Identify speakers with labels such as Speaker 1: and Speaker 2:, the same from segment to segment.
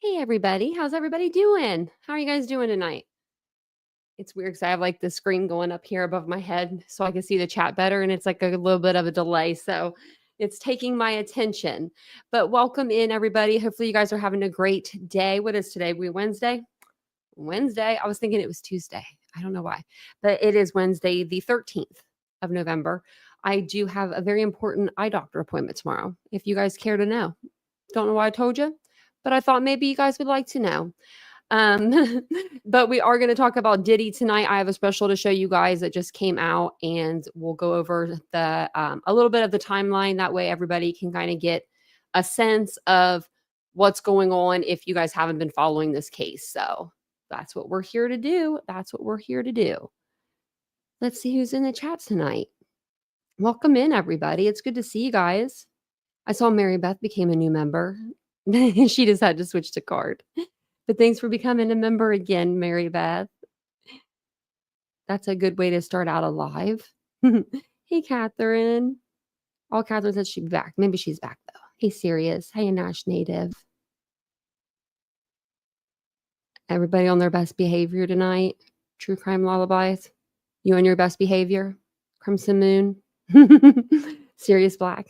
Speaker 1: Hey everybody, how's everybody doing? How are you guys doing tonight? It's weird because I have like the screen going up here above my head so I can see the chat better, and it's like a little bit of a delay. So it's taking my attention. But welcome in, everybody. Hopefully, you guys are having a great day. What is today? We Wednesday? Wednesday. I was thinking it was Tuesday. I don't know why, but it is Wednesday, the 13th of November. I do have a very important eye doctor appointment tomorrow, if you guys care to know. Don't know why I told you, but I thought maybe you guys would like to know. But we are going to talk about Diddy tonight. I have a special to show you guys that just came out, and we'll go over the a little bit of the timeline. That way, everybody can kind of get a sense of what's going on if you guys haven't been following this case. So that's what we're here to do. That's what we're here to do. Let's see who's in the chat tonight. Welcome in, everybody. It's good to see you guys. I saw Mary Beth became a new member. She just had to switch to card. But thanks for becoming a member again, Mary Beth. That's a good way to start out a live. Hey, Catherine. Oh, Catherine said she'd be back. Maybe she's back, though. Hey, Sirius. Hey, Nash Native. Everybody on their best behavior tonight. True Crime Lullabies. You on your best behavior? Crimson Moon. Sirius Black.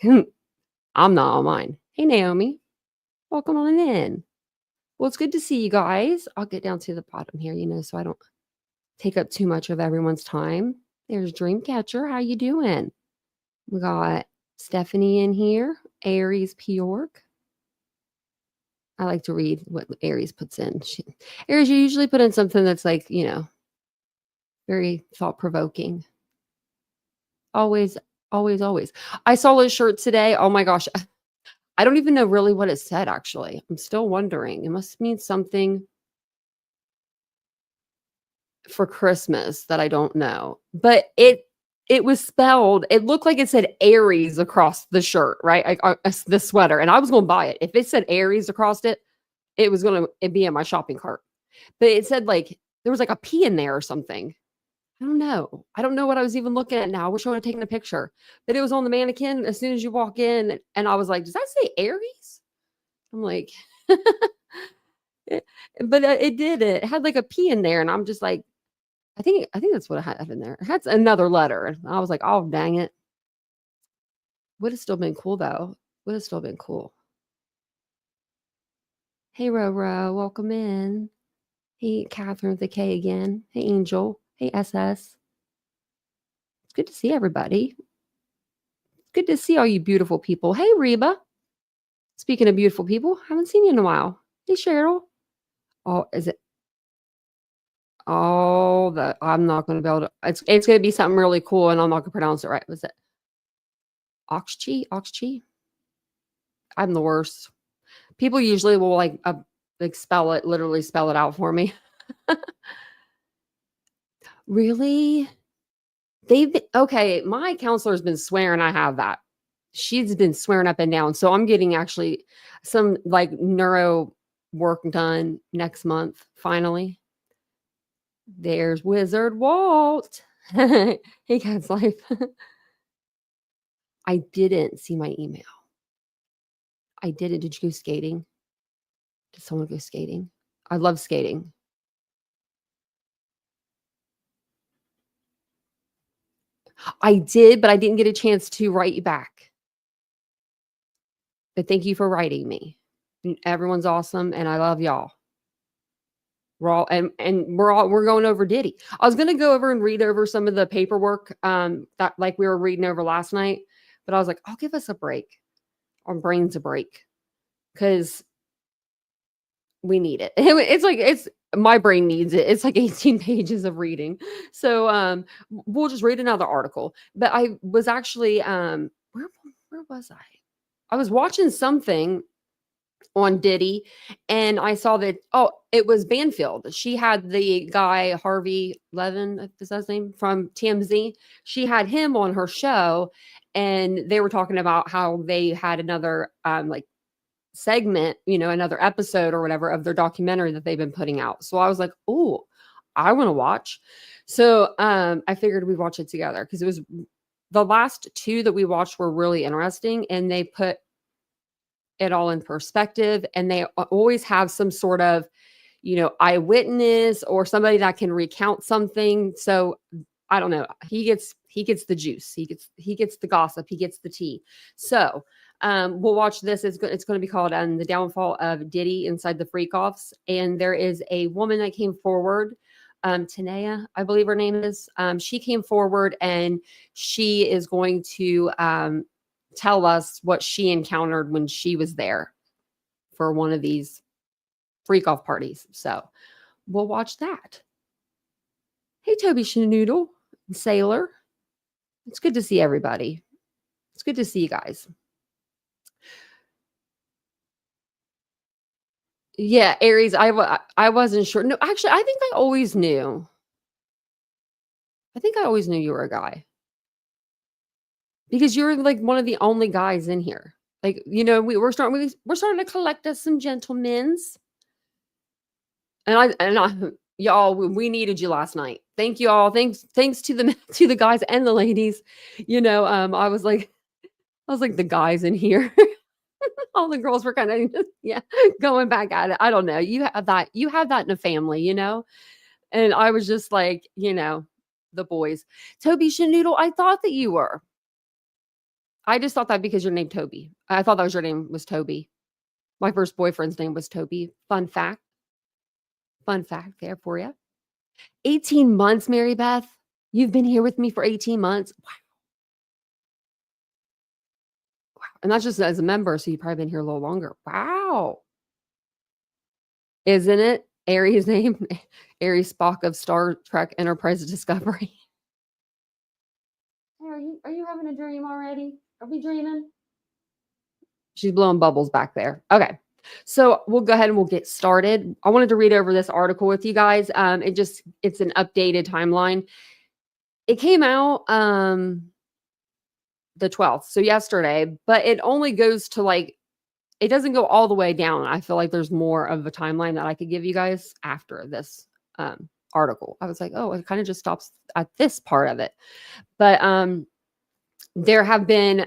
Speaker 1: I'm not on mine. Hey, Naomi. Welcome on in. Well, it's good to see you guys. I'll get down to the bottom here, so I don't take up too much of everyone's time. There's Dreamcatcher. How you doing? We got Stephanie in here. Aries Pyork. I like to read what Aries puts in. Aries, you usually put in something that's like, very thought-provoking. Always, always, always. I saw a shirt today. Oh my gosh. I don't even know really what it said, actually. I'm still wondering. It must mean something for Christmas that I don't know. But it was spelled, it looked like it said Aries across the shirt, right? The sweater. And I was going to buy it. If it said Aries across it, it was going to be in my shopping cart. But it said like, there was like a P in there or something. I don't know. I don't know what I was even looking at now. I wish I would have taken a picture. But it was on the mannequin as soon as you walk in. And I was like, does that say Aries? I'm like, but it did. It had like a P in there. And I'm just like, I think that's what I had in there. It had another letter. And I was like, oh, dang it. Would have still been cool, though. Would have still been cool. Hey, Roro. Welcome in. Hey, Catherine with the K again. Hey, Angel. Hey, SS. It's good to see everybody. Good to see all you beautiful people. Hey, Reba. Speaking of beautiful people, haven't seen you in a while. Hey, Cheryl. Oh, is it? Oh, I'm not going to be able to. It's going to be something really cool, and I'm not going to pronounce it right. Was it Oxchi? Oxchi? I'm the worst. People usually will like literally spell it out for me. Really? Okay, my counselor's been swearing I have that. She's been swearing up and down. So I'm getting actually some like neuro work done next month, finally. There's Wizard Walt. Hey, Cat's Life. I didn't see my email. I didn't. Did you go skating? Did someone go skating? I love skating. I did, but I didn't get a chance to write you back. But thank you for writing me. Everyone's awesome, and I love y'all. We're all we're going over Diddy. I was gonna go over and read over some of the paperwork that like we were reading over last night, but I was like, I'll give us a break. Our brains a break. Because we need it. It's my brain needs it. It's like 18 pages of reading. So we'll just read another article. But I was actually where was I? I was watching something on Diddy, and I saw that it was Banfield. She had the guy Harvey Levin, is that his name, from TMZ. She had him on her show, and they were talking about how they had another like segment, another episode or whatever of their documentary that they've been putting out. So I was like, oh, I want to watch. So I figured we'd watch it together because it was the last two that we watched were really interesting, and they put it all in perspective, and they always have some sort of, eyewitness or somebody that can recount something. So I don't know. He gets the juice. He gets the gossip. He gets the tea. So we'll watch this. It's going to be called The Downfall of Diddy Inside the Freak Offs. And there is a woman that came forward, Tanea, I believe her name is. She came forward and she is going to tell us what she encountered when she was there for one of these freak off parties. So we'll watch that. Hey, Toby Schnoodle, Sailor. It's good to see everybody. It's good to see you guys. Yeah, Aries, I wasn't sure. No, actually, I think I always knew. I think I always knew you were a guy. Because you're like one of the only guys in here. Like, we're starting to collect us some gentlemen's. And y'all, we needed you last night. Thank you all. Thanks to the guys and the ladies. I was like the guys in here. All the girls were kind of going back at it. I don't know. You have that in a family, And I was just like, the boys. Toby Shanoodle, I thought that you were. I just thought that because your name Toby. I thought that was your name was Toby. My first boyfriend's name was Toby. Fun fact there for you. 18 months, Mary Beth. You've been here with me for 18 months. Wow. And that's just as a member, so you've probably been here a little longer. Wow. Isn't it? Aries' name? Aries Spock of Star Trek Enterprise Discovery. Hey, are you having a dream already? Are we dreaming? She's blowing bubbles back there. Okay. So we'll go ahead and we'll get started. I wanted to read over this article with you guys. It's an updated timeline. It came out the 12th, so yesterday, but it only goes to it doesn't go all the way down. I feel like there's more of a timeline that I could give you guys after this article. I was like, oh, it kind of just stops at this part of it. But there have been,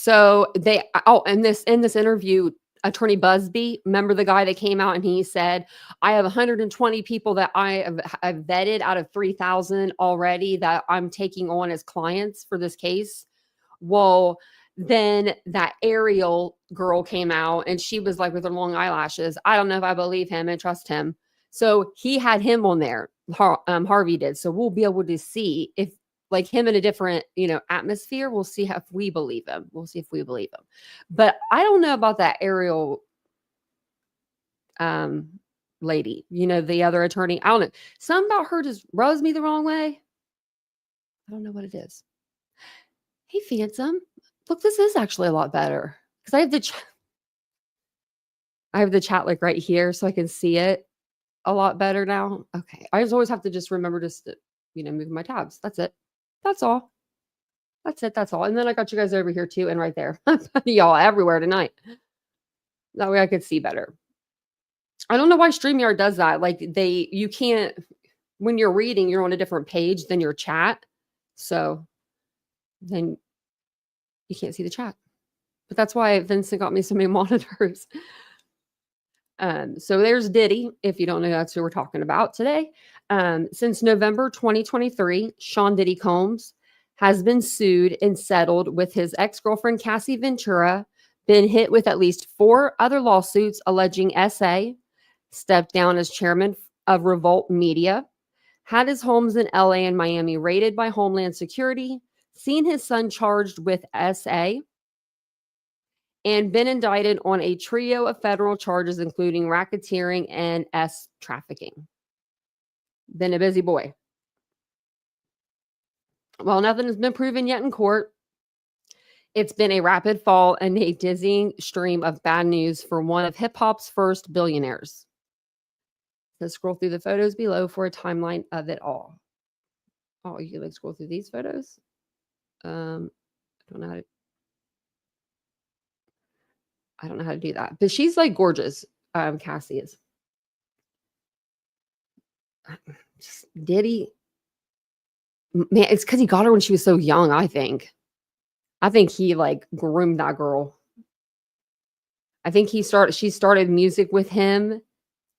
Speaker 1: in this interview, Attorney Busby, remember the guy that came out and he said, I have 120 people that I've vetted out of 3,000 already that I'm taking on as clients for this case. Well, then that Ariel girl came out and she was like with her long eyelashes. I don't know if I believe him and trust him. So he had him on there. Harvey did. So we'll be able to see if like him in a different, atmosphere. We'll see if we believe him. But I don't know about that Ariel lady, the other attorney. I don't know. Something about her just rubs me the wrong way. I don't know what it is. Hey, Phantom. Look, this is actually a lot better because I have the chat like right here so I can see it a lot better now. Okay. I just always have to just remember just to, move my tabs. That's it. That's all. That's all. And then I got you guys over here too and right there. Y'all everywhere tonight. That way I could see better. I don't know why StreamYard does that. Like you can't, when you're reading, you're on a different page than your chat. So then you can't see the chat. But that's why Vincent got me so many monitors. So there's Diddy, if you don't know, that's who we're talking about today. Since November 2023, Sean Diddy Combs has been sued and settled with his ex-girlfriend, Cassie Ventura, been hit with at least 4 other lawsuits alleging SA, stepped down as chairman of Revolt Media, had his homes in LA and Miami raided by Homeland Security, seen his son charged with SA, and been indicted on a trio of federal charges, including racketeering and trafficking. Been a busy boy. Well, nothing has been proven yet in court. It's been a rapid fall and a dizzying stream of bad news for one of hip-hop's first billionaires. Let's scroll through the photos below for a timeline of it all. Oh, you can scroll through these photos? I don't know how to do that. But she's like gorgeous. Cassie is. Just Diddy. Man, it's because he got her when she was so young, I think. I think he like groomed that girl. I think she started music with him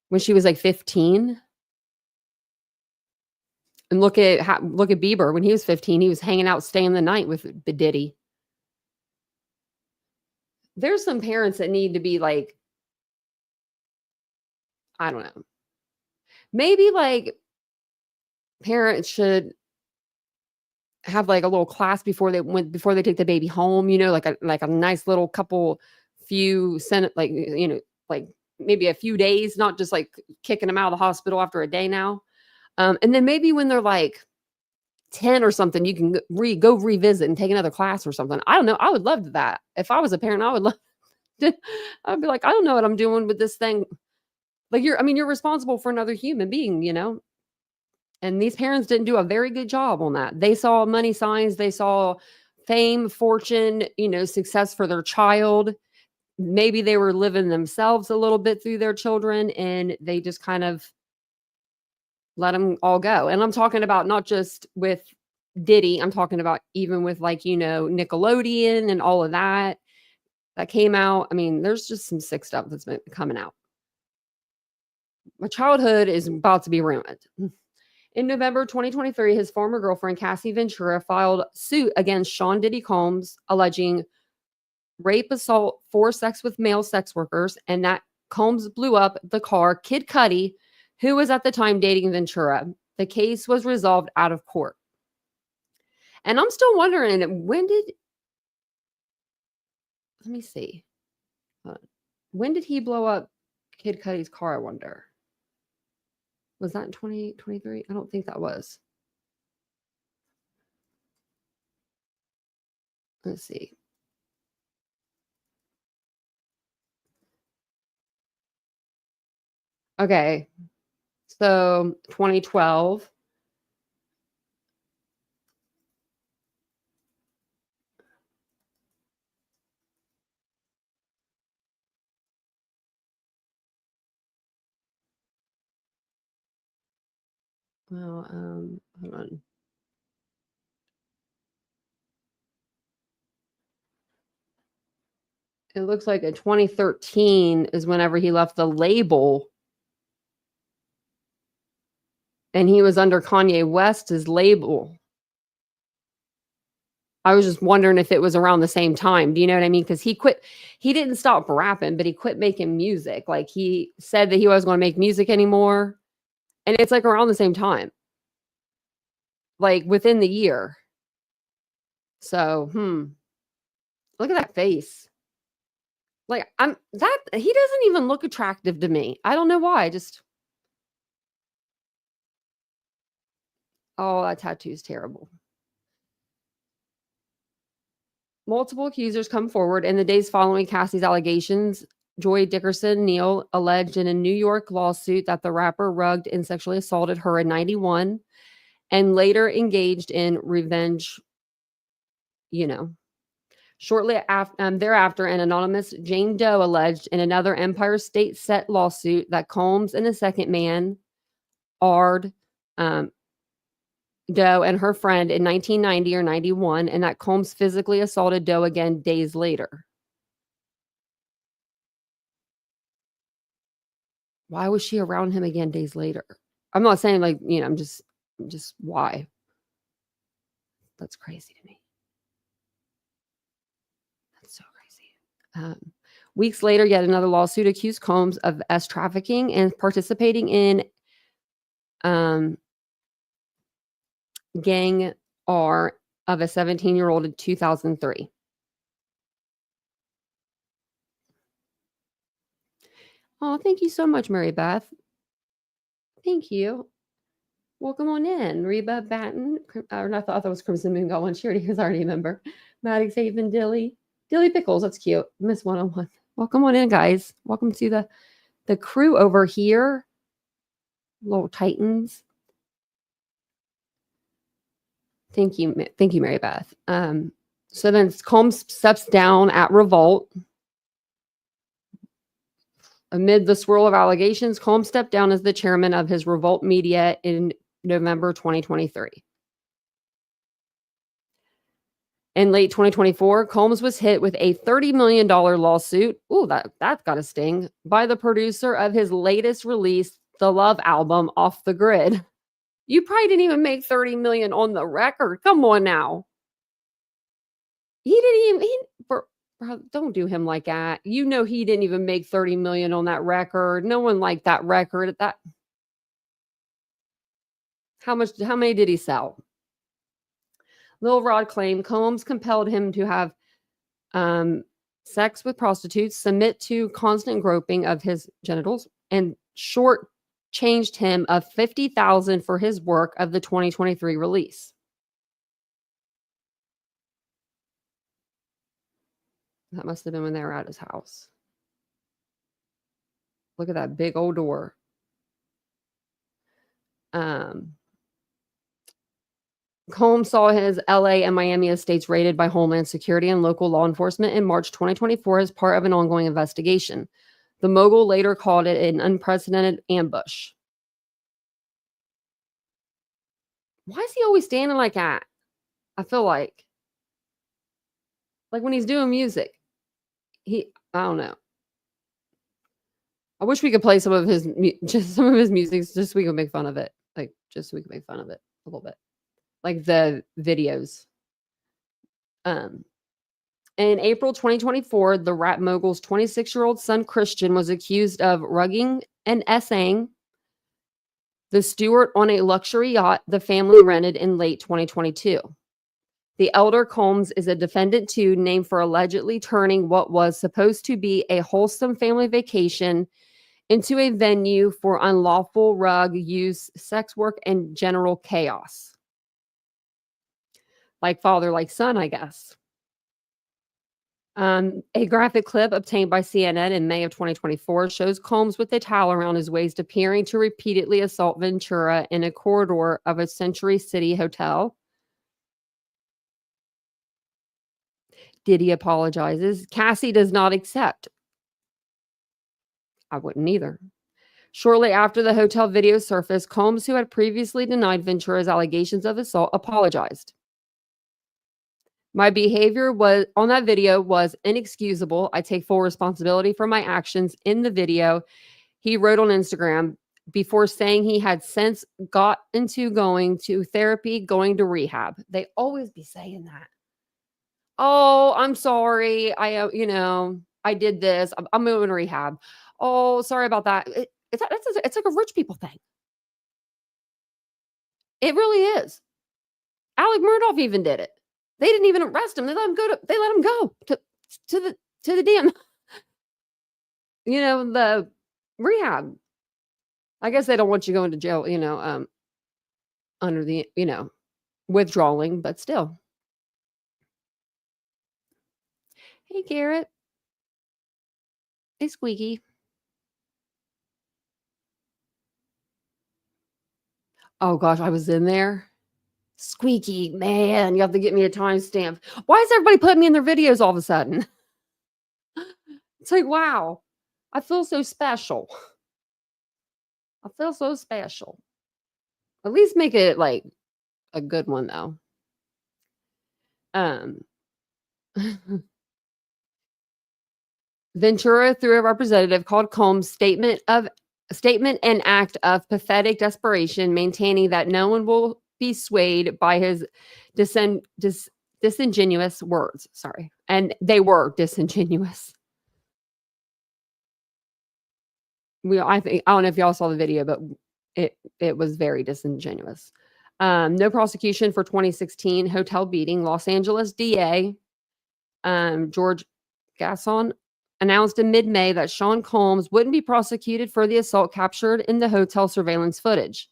Speaker 1: when she was like 15. And look at Bieber when he was 15, he was hanging out, staying the night with the Diddy. There's some parents that need to be like, I don't know. Maybe like parents should have like a little class before they take the baby home, like a nice little like maybe a few days, not just like kicking them out of the hospital after a day now. And then maybe when they're like 10 or something, you can go revisit and take another class or something. I don't know. I would love that. If I was a parent, I would love to, I'd be like, I don't know what I'm doing with this thing. Like you're responsible for another human being, and these parents didn't do a very good job on that. They saw money signs, they saw fame, fortune, success for their child. Maybe they were living themselves a little bit through their children, and they just kind of let them all go. And I'm talking about not just with Diddy, I'm talking about even with like, Nickelodeon and all of that came out. I mean, there's just some sick stuff that's been coming out. My childhood is about to be ruined. In November 2023, his former girlfriend, Cassie Ventura, filed suit against Sean Diddy Combs, alleging rape, assault, forced sex with male sex workers, and that Combs blew up the car Kid Cudi, who was at the time dating Ventura. The case was resolved out of court. And I'm still wondering, let me see. When did he blow up Kid Cudi's car, I wonder? Was that in 2023? I don't think that was. Let's see. Okay. So 2012. Well, hold on. It looks like in 2013 is whenever he left the label. And he was under Kanye West's label. I was just wondering if it was around the same time. Do you know what I mean? Because he didn't stop rapping, but he quit making music. Like he said that he wasn't going to make music anymore. And it's like around the same time. Like within the year. So, look at that face. Like he doesn't even look attractive to me. I don't know why. Oh, that tattoo's terrible. Multiple accusers come forward in the days following Cassie's allegations. Joy Dickerson Neal alleged in a New York lawsuit that the rapper rugged and sexually assaulted her in 91 and later engaged in revenge, Shortly thereafter, an anonymous Jane Doe alleged in another Empire State Set lawsuit that Combs and a second man, Ard Doe, and her friend in 1990 or 91, and that Combs physically assaulted Doe again days later. Why was she around him again days later? I'm not saying like, I'm just why? That's crazy to me. That's so crazy. Weeks later, yet another lawsuit accused Combs of trafficking and participating in gang R of a 17-year-old in 2003. Oh, thank you so much, Mary Beth. Thank you. Welcome on in, Reba Batten. I thought that was Crimson Moon Goblin. She was already a member. Maddox Haven, Dilly Pickles. That's cute. Miss 101. Welcome on in, guys. Welcome to the crew over here. Little Titans. Thank you, Mary Beth. So then Combs steps down at Revolt. Amid the swirl of allegations, Combs stepped down as the chairman of his Revolt Media in November 2023. In late 2024, Combs was hit with a $30 million lawsuit. Ooh, that's got a sting. By the producer of his latest release, the Love album, Off the Grid. You probably didn't even make 30 million on the record. Come on now. He didn't even bro, don't do him like that. You know he didn't even make 30 million on that record. No one liked that record at that. How many did he sell? Lil Rod claimed Combs compelled him to have sex with prostitutes, submit to constant groping of his genitals, and short changed him of $50,000 for his work of the 2023 release. That must have been when they were at his house. Look at that big old door. Combs saw his LA and Miami estates raided by Homeland Security and local law enforcement in March 2024 as part of an ongoing investigation. The mogul later called it an unprecedented ambush. Why is he always standing like that? I feel like when he's doing music, I don't know. I wish we could play some of his music, just so we could make fun of it. Just so we could make fun of it a little bit. Like the videos. In April 2024, the rap mogul's 26-year-old son, Christian, was accused of rugging and essaying the steward on a luxury yacht the family rented in late 2022. The elder Combs is a defendant too, named for allegedly turning what was supposed to be a wholesome family vacation into a venue for unlawful rug use, sex work, and general chaos. Like father, like son, I guess. A graphic clip obtained by CNN in May of 2024 shows Combs with a towel around his waist appearing to repeatedly assault Ventura in a corridor of a Century City hotel. Diddy apologizes. Cassie does not accept. I wouldn't either. Shortly after the hotel video surfaced, Combs, who had previously denied Ventura's allegations of assault, apologized. My behavior on that video was inexcusable. I take full responsibility for my actions in the video, he wrote on Instagram, before saying he had since got into going to therapy, going to rehab. They always be saying that. Oh, I'm sorry. I did this. I'm moving to rehab. Oh, sorry about that. It's like a rich people thing. It really is. Alec Murdaugh even did it. They didn't even arrest him. They let him go to the damn, the rehab. I guess they don't want you going to jail, under the, withdrawing, but still. Hey, Garrett. Hey, Squeaky. Oh, gosh, I was in there. Squeaky, man, you have to get me a timestamp. Why is everybody putting me in their videos all of a sudden? It's like, wow, I feel so special. I feel so special. At least make it like a good one, though. Ventura, through a representative, called Combs' statement an act of pathetic desperation, maintaining that no one will be swayed by his disingenuous words. Sorry. And they were disingenuous. I don't know if y'all saw the video, but it was very disingenuous. No prosecution for 2016 hotel beating. Los Angeles DA George Gasson announced in mid-May that Sean Combs wouldn't be prosecuted for the assault captured in the hotel surveillance footage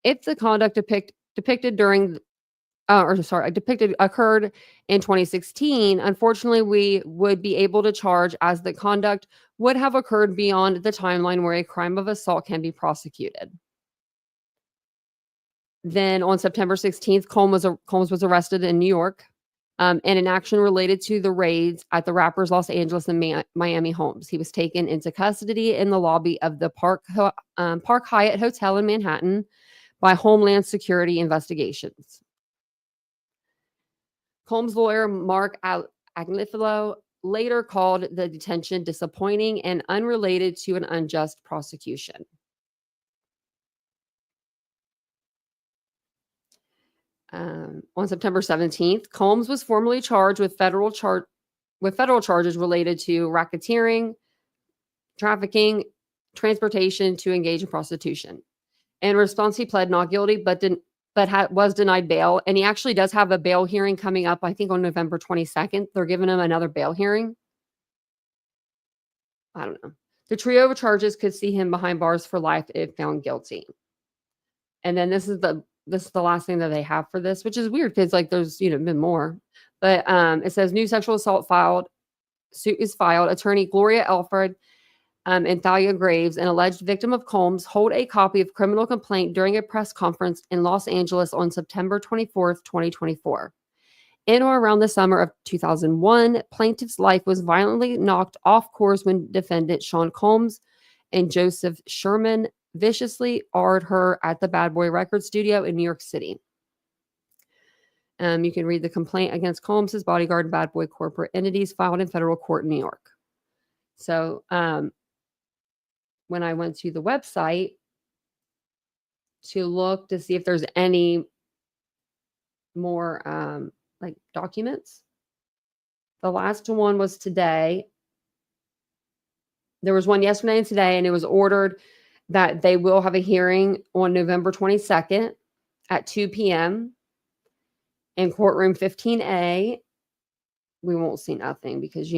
Speaker 1: if the conduct occurred in 2016. Unfortunately, we would be able to charge as the conduct would have occurred beyond the timeline where a crime of assault can be prosecuted. Then on September 16th, Combs was arrested in New York in an action related to the raids at the rapper's Los Angeles and Miami homes. He was taken into custody in the lobby of the Park Hyatt Hotel in Manhattan by Homeland Security investigations. Combs' lawyer, Mark Agnifilo, later called the detention disappointing and unrelated to an unjust prosecution. On September 17th, Combs was formally charged with federal charges related to racketeering, trafficking, transportation to engage in prostitution. In response, he pled not guilty, but was denied bail. And he actually does have a bail hearing coming up, I think, on November 22nd. They're giving him another bail hearing. I don't know. The trio of charges could see him behind bars for life if found guilty. And then this is the last thing that they have for this, which is weird because like there's been more. But it says new sexual assault suit is filed. Attorney Gloria Alfred and Thalia Graves, an alleged victim of Combs, hold a copy of criminal complaint during a press conference in Los Angeles on September 24th, 2024. In or around the summer of 2001, plaintiff's life was violently knocked off course when defendant Sean Combs and Joseph Sherman viciously R'd her at the Bad Boy Record Studio in New York City. You can read the complaint against Combs' bodyguard and Bad Boy corporate entities filed in federal court in New York. So when I went to the website to look to see if there's any more like documents, the last one was today. There was one yesterday and today, and it was ordered that they will have a hearing on November 22nd at 2 p.m. in courtroom 15A. We won't see nothing because,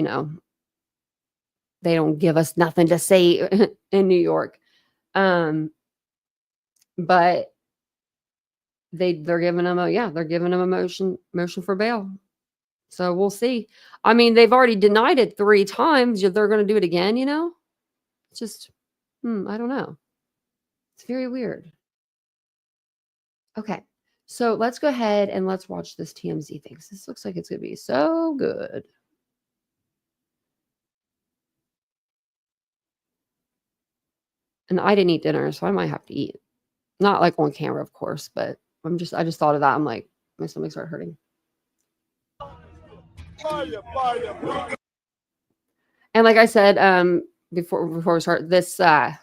Speaker 1: they don't give us nothing to say in New York. But they're giving them a motion for bail. So we'll see. I mean, they've already denied it 3 times. They're going to do it again, It's just, I don't know. It's very weird. Okay. So let's go ahead and let's watch this TMZ thing. This looks like it's going to be so good. And I didn't eat dinner, so I might have to eat. Not like on camera, of course, but I just thought of that. I'm like, my stomach started hurting. And like I said, before we start this, they're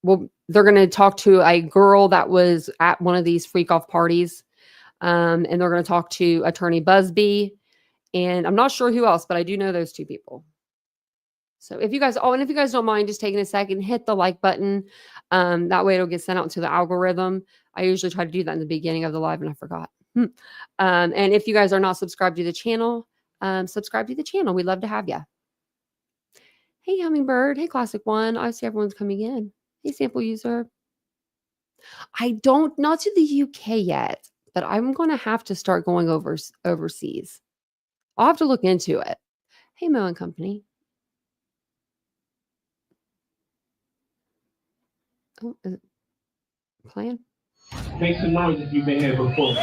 Speaker 1: going to talk to a girl that was at one of these freak off parties. And they're going to talk to Attorney Busby. And I'm not sure who else, but I do know those 2 people. So if you guys don't mind just taking a second, hit the like button. That way it'll get sent out into the algorithm. I usually try to do that in the beginning of the live and I forgot. And if you guys are not subscribed to the channel, subscribe to the channel. We'd love to have you. Hey, Hummingbird. Hey, Classic One. I see everyone's coming in. Hey, sample user. Not to the UK yet, but I'm going to have to start going overseas. I'll have to look into it. Hey, Mo and Company. Oh, is it playing?
Speaker 2: Make some noise if you've been here before.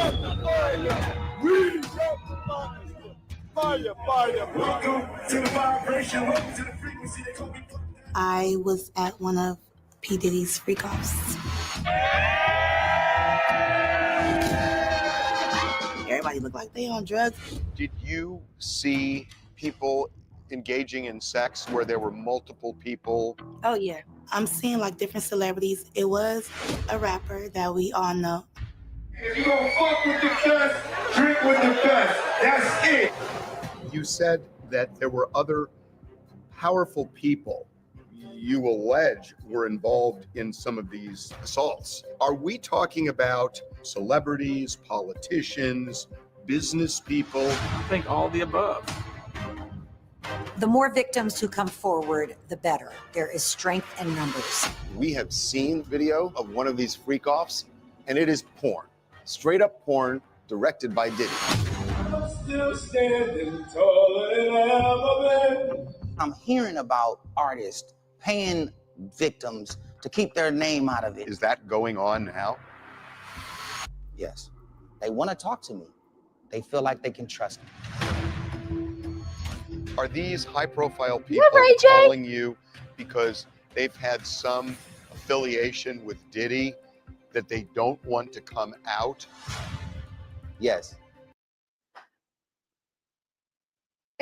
Speaker 3: I was at one of P. Diddy's freak offs. Everybody looked like they on drugs.
Speaker 4: Did you see people engaging in sex where there were multiple people?
Speaker 3: Oh yeah, I'm seeing like different celebrities. It was a rapper that we all know.
Speaker 5: If you gonna fuck with the best, drink with the best. That's it.
Speaker 4: You said that there were other powerful people you allege were involved in some of these assaults. Are we talking about celebrities, politicians, business people?
Speaker 2: I think all the above.
Speaker 6: The more victims who come forward, the better. There is strength in numbers.
Speaker 4: We have seen video of one of these freak-offs, and it is porn. Straight up porn, directed by Diddy.
Speaker 5: I'm still standing taller than I've ever been.
Speaker 7: I'm hearing about artists paying victims to keep their name out of it.
Speaker 4: Is that going on now?
Speaker 7: Yes. They want to talk to me. They feel like they can trust me.
Speaker 4: Are these high-profile people calling you because they've had some affiliation with Diddy that they don't want to come out?
Speaker 7: Yes.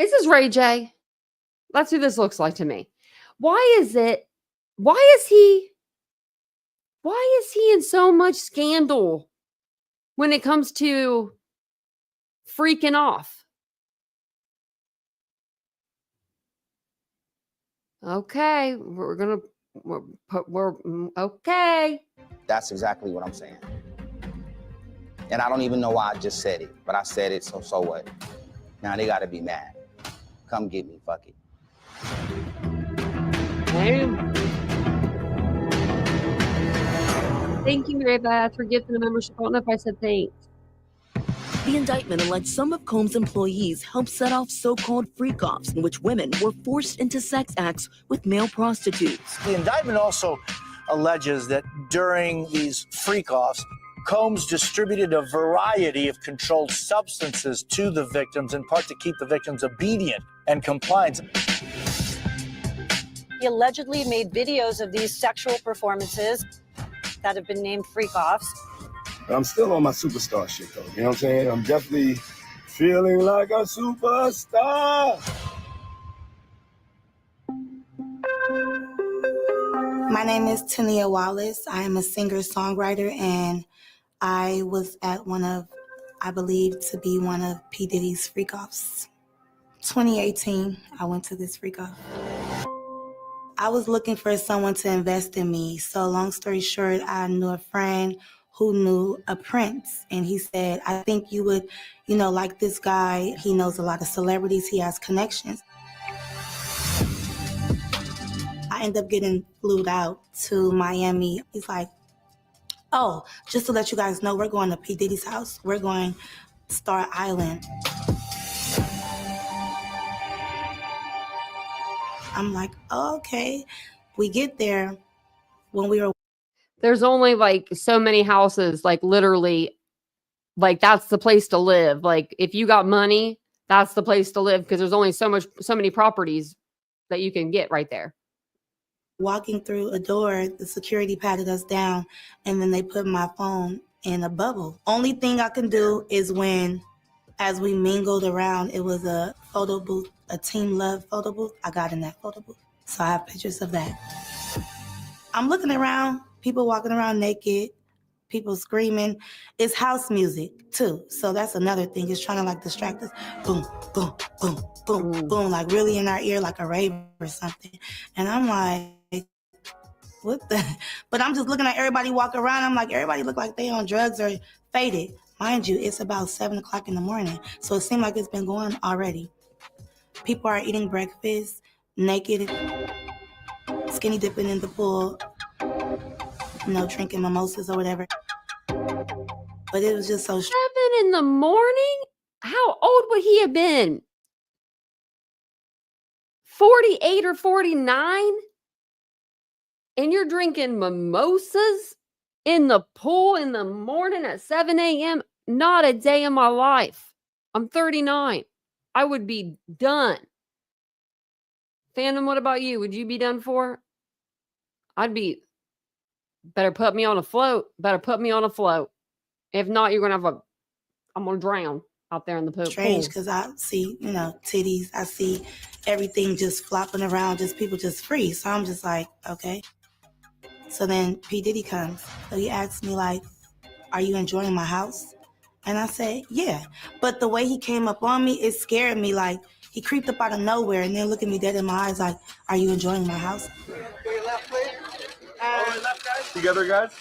Speaker 1: This is Ray J. That's who this looks like to me. Why is he in so much scandal when it comes to freaking off? Okay, we're okay.
Speaker 7: That's exactly what I'm saying. And I don't even know why I just said it, but I said it, so what? Now they gotta be mad. Come get me, fuck it.
Speaker 1: Thank you, Mary Beth, for gifting the membership. I don't know if I said thanks.
Speaker 8: The indictment alleged some of Combs' employees helped set off so-called freak-offs in which women were forced into sex acts with male prostitutes.
Speaker 9: The indictment also alleges that during these freak-offs, Combs distributed a variety of controlled substances to the victims, in part to keep the victims obedient and compliant.
Speaker 10: He allegedly made videos of these sexual performances that have been named freak-offs.
Speaker 5: But I'm still on my superstar shit, though. You know what I'm saying? I'm definitely feeling like a superstar.
Speaker 3: My name is Tania Wallace. I am a singer-songwriter, and I was at I believe to be one of P. Diddy's freak-offs. 2018, I went to this freak-off. I was looking for someone to invest in me. So long story short, I knew a friend who knew a prince, and he said, I think you would, like this guy. He knows a lot of celebrities. He has connections. I ended up getting flew out to Miami. He's like, oh, just to let you guys know, we're going to P. Diddy's house. We're going Star Island. I'm like, oh, okay. We get there. When we were,
Speaker 1: there's only like so many houses, like literally, like that's the place to live. Like if you got money, that's the place to live, because there's only so many properties that you can get right there.
Speaker 3: Walking through a door, the security patted us down, and then they put my phone in a bubble. Only thing I can do is as we mingled around, it was a photo booth, a Team Love photo booth. I got in that photo booth. So I have pictures of that. I'm looking around, people walking around naked, people screaming. It's house music too. So that's another thing. It's trying to distract us. Boom, boom, boom, boom, boom, like really in our ear, like a rave or something. And I'm like, what the? But I'm just looking at everybody walk around. I'm like, everybody look like they on drugs or faded. Mind you, it's about 7 o'clock in the morning. So it seemed like it's been going already. People are eating breakfast, naked, skinny dipping in the pool, drinking mimosas or whatever. But it was just so...
Speaker 1: 7 in the morning? How old would he have been? 48 or 49? And you're drinking mimosas in the pool in the morning at 7 a.m.? Not a day in my life. I'm 39. I would be done. Phantom, what about you? Would you be done for? I'd be... Better put me on a float. Better put me on a float. If not, you're going to I'm going to drown out there in the pool.
Speaker 3: Strange, because I see, titties. I see everything just flopping around, just people just free. So I'm just like, okay. So then P. Diddy comes. So he asks me are you enjoying my house? And I said, yeah. But the way he came up on me, it scared me. He creeped up out of nowhere and then looked at me dead in my eyes are you enjoying my house?
Speaker 4: Together, guys?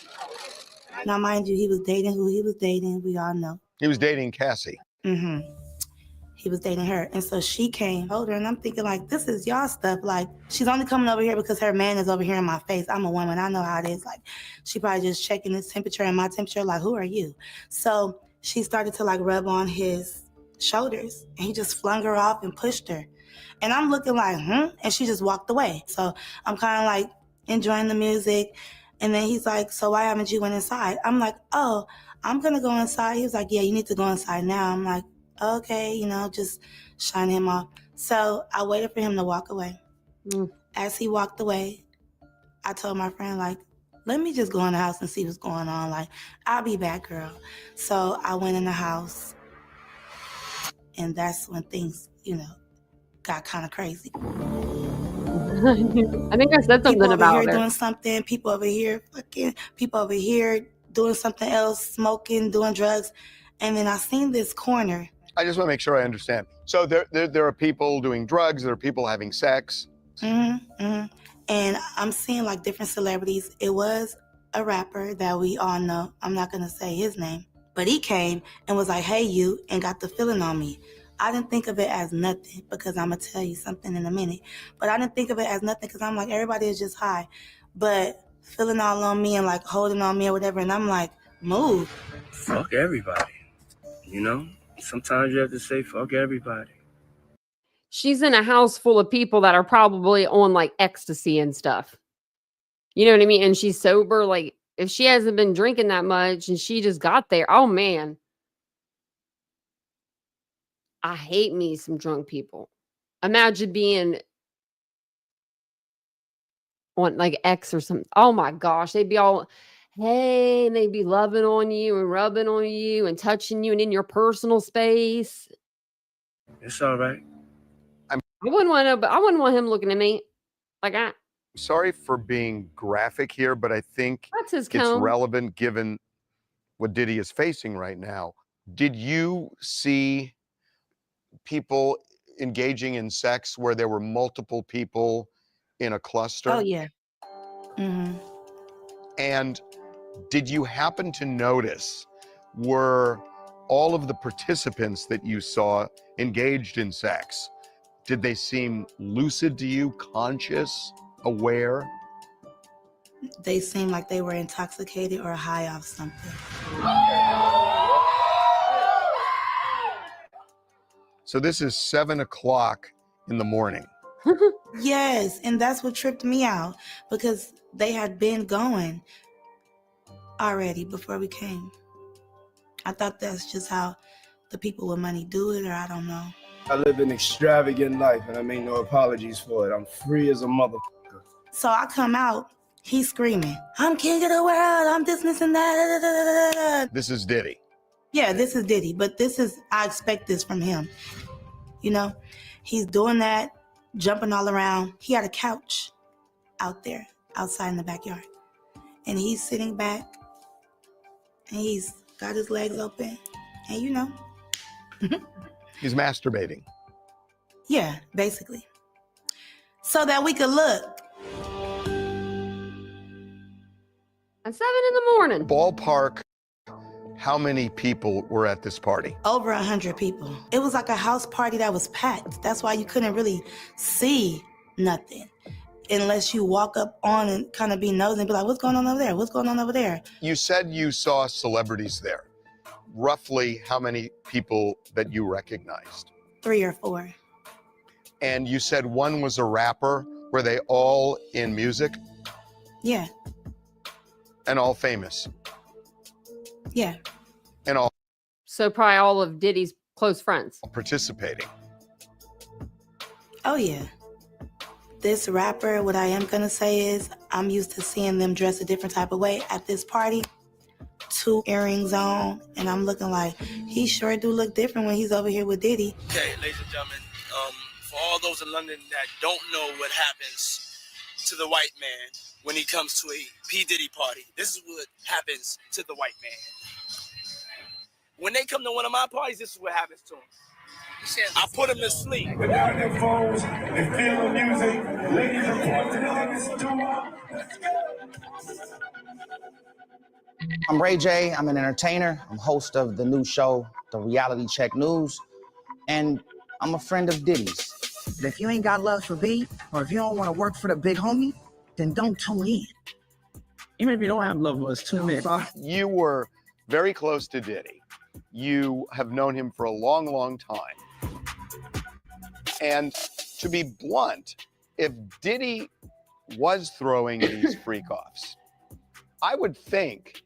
Speaker 3: Now, mind you, he was dating who he was dating. We all know.
Speaker 4: He was dating Cassie.
Speaker 3: Mm-hmm. He was dating her. And so she came older, and I'm thinking, this is y'all stuff. She's only coming over here because her man is over here in my face. I'm a woman. I know how it is. She probably just checking his temperature and my temperature. Who are you? So she started to, rub on his shoulders, and he just flung her off and pushed her. And I'm looking and she just walked away. So I'm kind of, enjoying the music. And then he's like, so why haven't you went inside? I'm like, oh, I'm going to go inside. He was like, yeah, you need to go inside now. I'm like, okay, just shine him off. So I waited for him to walk away. As he walked away, I told my friend, let me just go in the house and see what's going on. I'll be back, girl. So I went in the house, and that's when things, got kind of crazy.
Speaker 1: I think I said something
Speaker 3: People over
Speaker 1: about
Speaker 3: here
Speaker 1: her.
Speaker 3: doing something, people over here fucking, people over here doing something else, smoking, doing drugs. And then I seen this corner.
Speaker 4: I just want to make sure I understand. So there are people doing drugs, there are people having sex.
Speaker 3: And I'm seeing like different celebrities. It was a rapper that we all know. I'm not going to say his name. But he came and was like, hey, you, and got the feeling on me. I didn't think of it as nothing because I'm going to tell you something in a minute. But I didn't think of it as nothing because I'm like, everybody is just high. But feeling all on me and like holding on me or whatever. And I'm like, move.
Speaker 5: Fuck everybody. You know? Sometimes you have to say fuck everybody.
Speaker 1: She's in a house full of people that are probably on like ecstasy and stuff. You know what I mean? And she's sober. Like, if she hasn't been drinking that much and she just got there, oh man. I hate me some drunk people. Imagine being on like X or something. Oh my gosh. They'd be all, hey, and they'd be loving on you and rubbing on you and touching you and in your personal space.
Speaker 5: It's all right.
Speaker 1: I wouldn't want him looking at me like I.
Speaker 4: Sorry for being graphic here, but I think
Speaker 1: That's his
Speaker 4: it's
Speaker 1: cone.
Speaker 4: relevant given what Diddy is facing right now. Did you see people engaging in sex where there were multiple people in a cluster?
Speaker 3: Oh, yeah.
Speaker 4: And did you happen to notice, were all of the participants that you saw engaged in sex, did they seem lucid to you, conscious, aware?
Speaker 3: They seemed like they were intoxicated or high off something.
Speaker 4: So this is 7 o'clock in the morning.
Speaker 3: Yes, and that's what tripped me out because they had been going already before we came. I thought that's just how the people with money do it, or I don't know.
Speaker 5: I live an extravagant life and I make no apologies for it. I'm free as a motherfucker.
Speaker 3: So I come out, he's screaming, I'm king of the world, I'm this and that.
Speaker 4: This is Diddy.
Speaker 3: Yeah, this is Diddy, but I expect this from him. You know, he's doing that, jumping all around. He had a couch out there, outside in the backyard. And he's sitting back, and he's got his legs open, and you know.
Speaker 4: He's masturbating.
Speaker 3: Yeah, basically. So that we could look.
Speaker 1: At 7 in the morning.
Speaker 4: Ballpark, how many people were at this party?
Speaker 3: Over 100 people. It was like a house party that was packed. That's why you couldn't really see nothing unless you walk up on and kind of be nosy and be like, what's going on over there? What's going on over there?
Speaker 4: You said you saw celebrities there. Roughly how many people that you recognized?
Speaker 3: 3 or 4.
Speaker 4: And you said one was a rapper. Were they all in music?
Speaker 3: Yeah.
Speaker 4: And all famous?
Speaker 3: Yeah.
Speaker 4: And all
Speaker 1: So probably all of Diddy's close friends.
Speaker 4: participating?
Speaker 3: Oh, yeah. This rapper, what I am going to say is I'm used to seeing them dress a different type of way at this party. 2 earrings on, and I'm looking like, he sure do look different when he's over here with Diddy.
Speaker 11: Okay, ladies and gentlemen, for all those in London that don't know what happens to the white man when he comes to a P. Diddy party, this is what happens to the white man. When they come to one of my parties, this is what happens to them. I put them to sleep.
Speaker 5: Put down their phones and feel the music. Ladies and gentlemen,
Speaker 7: I'm Ray J. I'm an entertainer. I'm host of the new show, The Reality Check News, and I'm a friend of Diddy's.
Speaker 12: If you ain't got love for B, or if you don't want to work for the big homie, then don't tune in. Even if you don't have love for us, tune in.
Speaker 4: You were very close to Diddy. You have known him for a long, long time. And to be blunt, if Diddy was throwing these freak-offs, I would think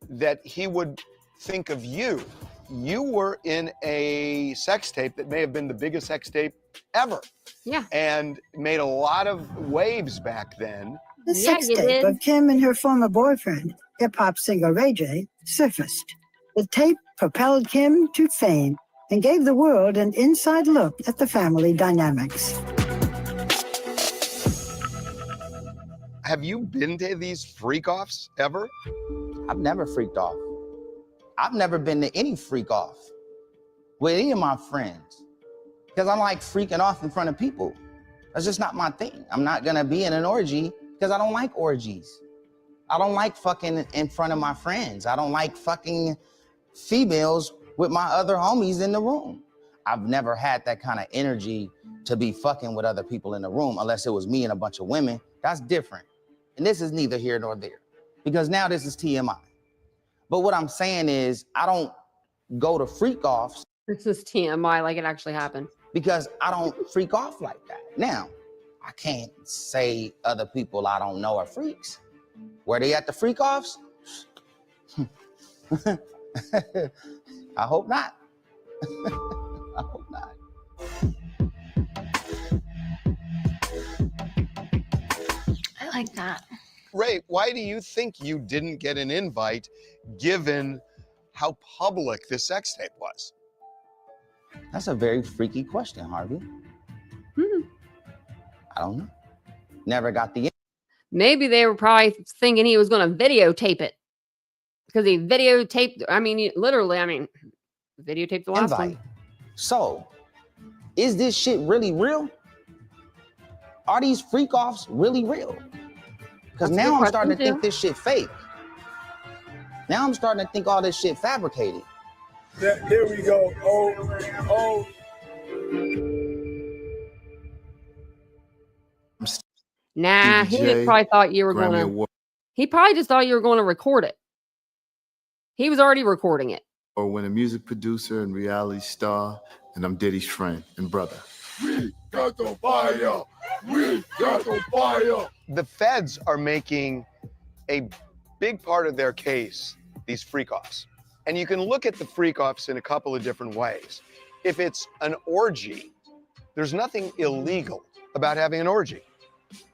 Speaker 4: that he would think of you. You were in a sex tape that may have been the biggest sex tape ever.
Speaker 1: Yeah.
Speaker 4: And made a lot of waves back then.
Speaker 13: The sex tape of Kim and her former boyfriend, hip-hop singer Ray J, surfaced. The tape propelled Kim to fame and gave the world an inside look at the family dynamics.
Speaker 4: Have you been to these freak-offs ever?
Speaker 7: I've never freaked off. I've never been to any freak off with any of my friends because I like freaking off in front of people. That's just not my thing. I'm not gonna be in an orgy because I don't like orgies. I don't like fucking in front of my friends. I don't like fucking females with my other homies in the room. I've never had that kind of energy to be fucking with other people in the room unless it was me and a bunch of women. That's different. And this is neither here nor there because now this is TMI. But what I'm saying is I don't go to freak offs.
Speaker 1: This is TMI, like it actually happened.
Speaker 7: Because I don't freak off like that. Now, I can't say other people I don't know are freaks. Were they at the freak offs? I hope not. I hope not.
Speaker 14: I like that.
Speaker 4: Ray, why do you think you didn't get an invite given how public this sex tape was?
Speaker 7: That's a very freaky question, Harvey. I don't know. Never got the.
Speaker 1: Maybe they were probably thinking he was going to videotape it because he videotaped. I mean, literally, videotaped the last one.
Speaker 7: So, is this shit really real? Are these freak offs really real? Because now I'm starting to think this shit fake. Now I'm starting to think all this shit fabricated.
Speaker 5: Yeah, here we go. Oh.
Speaker 1: Nah, he probably thought you were going to. He probably just thought you were going to record it. He was already recording it.
Speaker 15: Or when a music producer and reality star, and I'm Diddy's friend and brother.
Speaker 4: We got the fire. We got the fire. The feds are making a big part of their case these freak-offs. And you can look at the freak-offs in a couple of different ways. If it's an orgy, there's nothing illegal about having an orgy.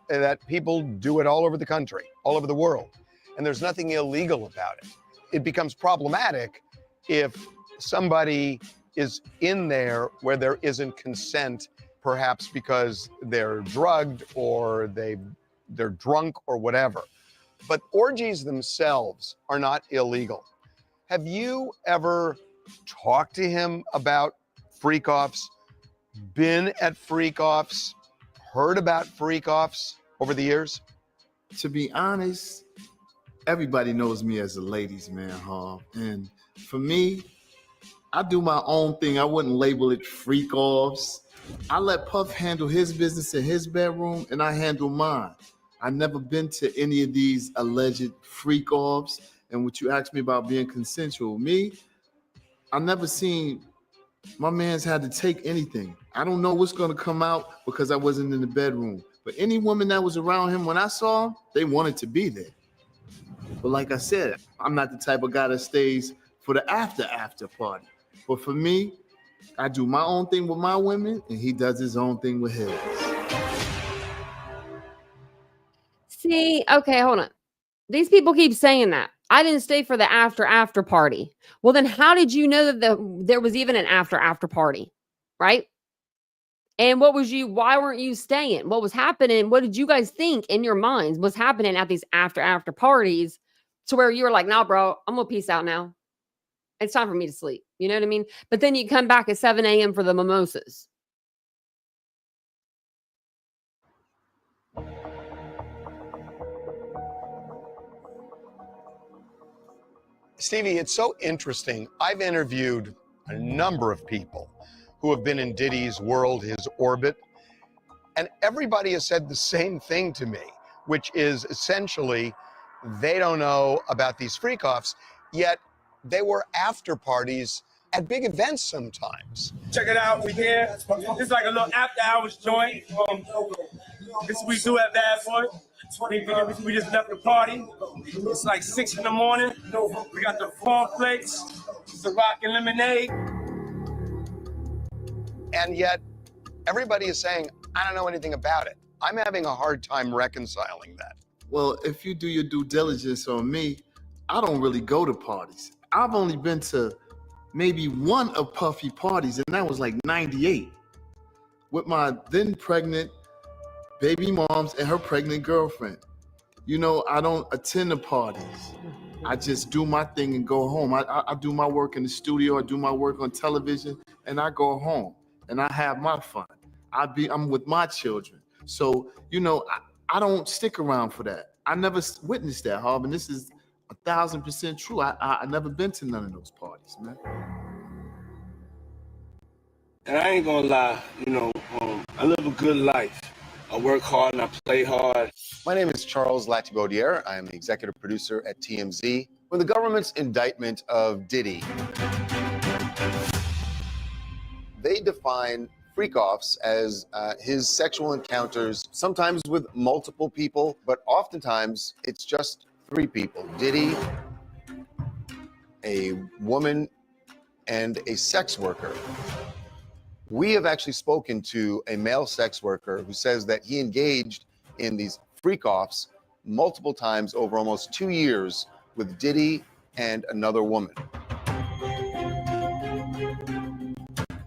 Speaker 4: That people do it all over the country, all over the world. And there's nothing illegal about it. It becomes problematic if somebody is in there where there isn't consent, perhaps because they're drugged or they're drunk or whatever. But orgies themselves are not illegal. Have you ever talked to him about freak-offs, been at freak-offs, heard about freak-offs over the years?
Speaker 15: To be honest, everybody knows me as a ladies' man, Harv. And for me, I do my own thing. I wouldn't label it freak-offs. I let Puff handle his business in his bedroom, and I handle mine. I've never been to any of these alleged freak-offs. And what you asked me about being consensual, I never seen my man's had to take anything. I don't know what's going to come out because I wasn't in the bedroom. But any woman that was around him when I saw him, they wanted to be there. But like I said, I'm not the type of guy that stays for the after party. But for me, I do my own thing with my women, and he does his own thing with his.
Speaker 1: See, okay, hold on. These people keep saying that. I didn't stay for the after party. Well, then how did you know that there was even an after party, right? And why weren't you staying? What was happening? What did you guys think in your minds was happening at these after parties to where you were like, nah, bro, I'm going to peace out now. It's time for me to sleep. You know what I mean? But then you come back at 7 a.m. for the mimosas.
Speaker 4: Stevie, it's so interesting. I've interviewed a number of people who have been in Diddy's world, his orbit, and everybody has said the same thing to me, which is essentially they don't know about these freak-offs, yet they were after parties at big events sometimes.
Speaker 16: Check it out, we here. It's like a little after hours joint. This we do at Bad Boy. We just left the party. It's like 6 in the morning. We got the cornflakes, the rock and lemonade.
Speaker 4: And yet everybody is saying, I don't know anything about it. I'm having a hard time reconciling that.
Speaker 15: Well, if you do your due diligence on me, I don't really go to parties. I've only been to maybe one of Puffy parties, and that was like 98, with my then pregnant baby moms and her pregnant girlfriend. You know, I don't attend the parties. I just do my thing and go home. I do my work in the studio, I do my work on television, and I go home and I have my fun. I'm with my children. So, you know, I don't stick around for that. I never witnessed that, Harv, and this is 1,000% true. I never been to none of those parties, man.
Speaker 16: And I ain't gonna lie, you know, I live a good life. I work hard and I play hard.
Speaker 17: My name is Charles Latibaudiere. I am the executive producer at TMZ. When the government's indictment of Diddy, they define freak-offs as his sexual encounters, sometimes with multiple people, but oftentimes it's just 3 people. Diddy, a woman, and a sex worker. We have actually spoken to a male sex worker who says that he engaged in these freak-offs multiple times over almost 2 years with Diddy and another woman.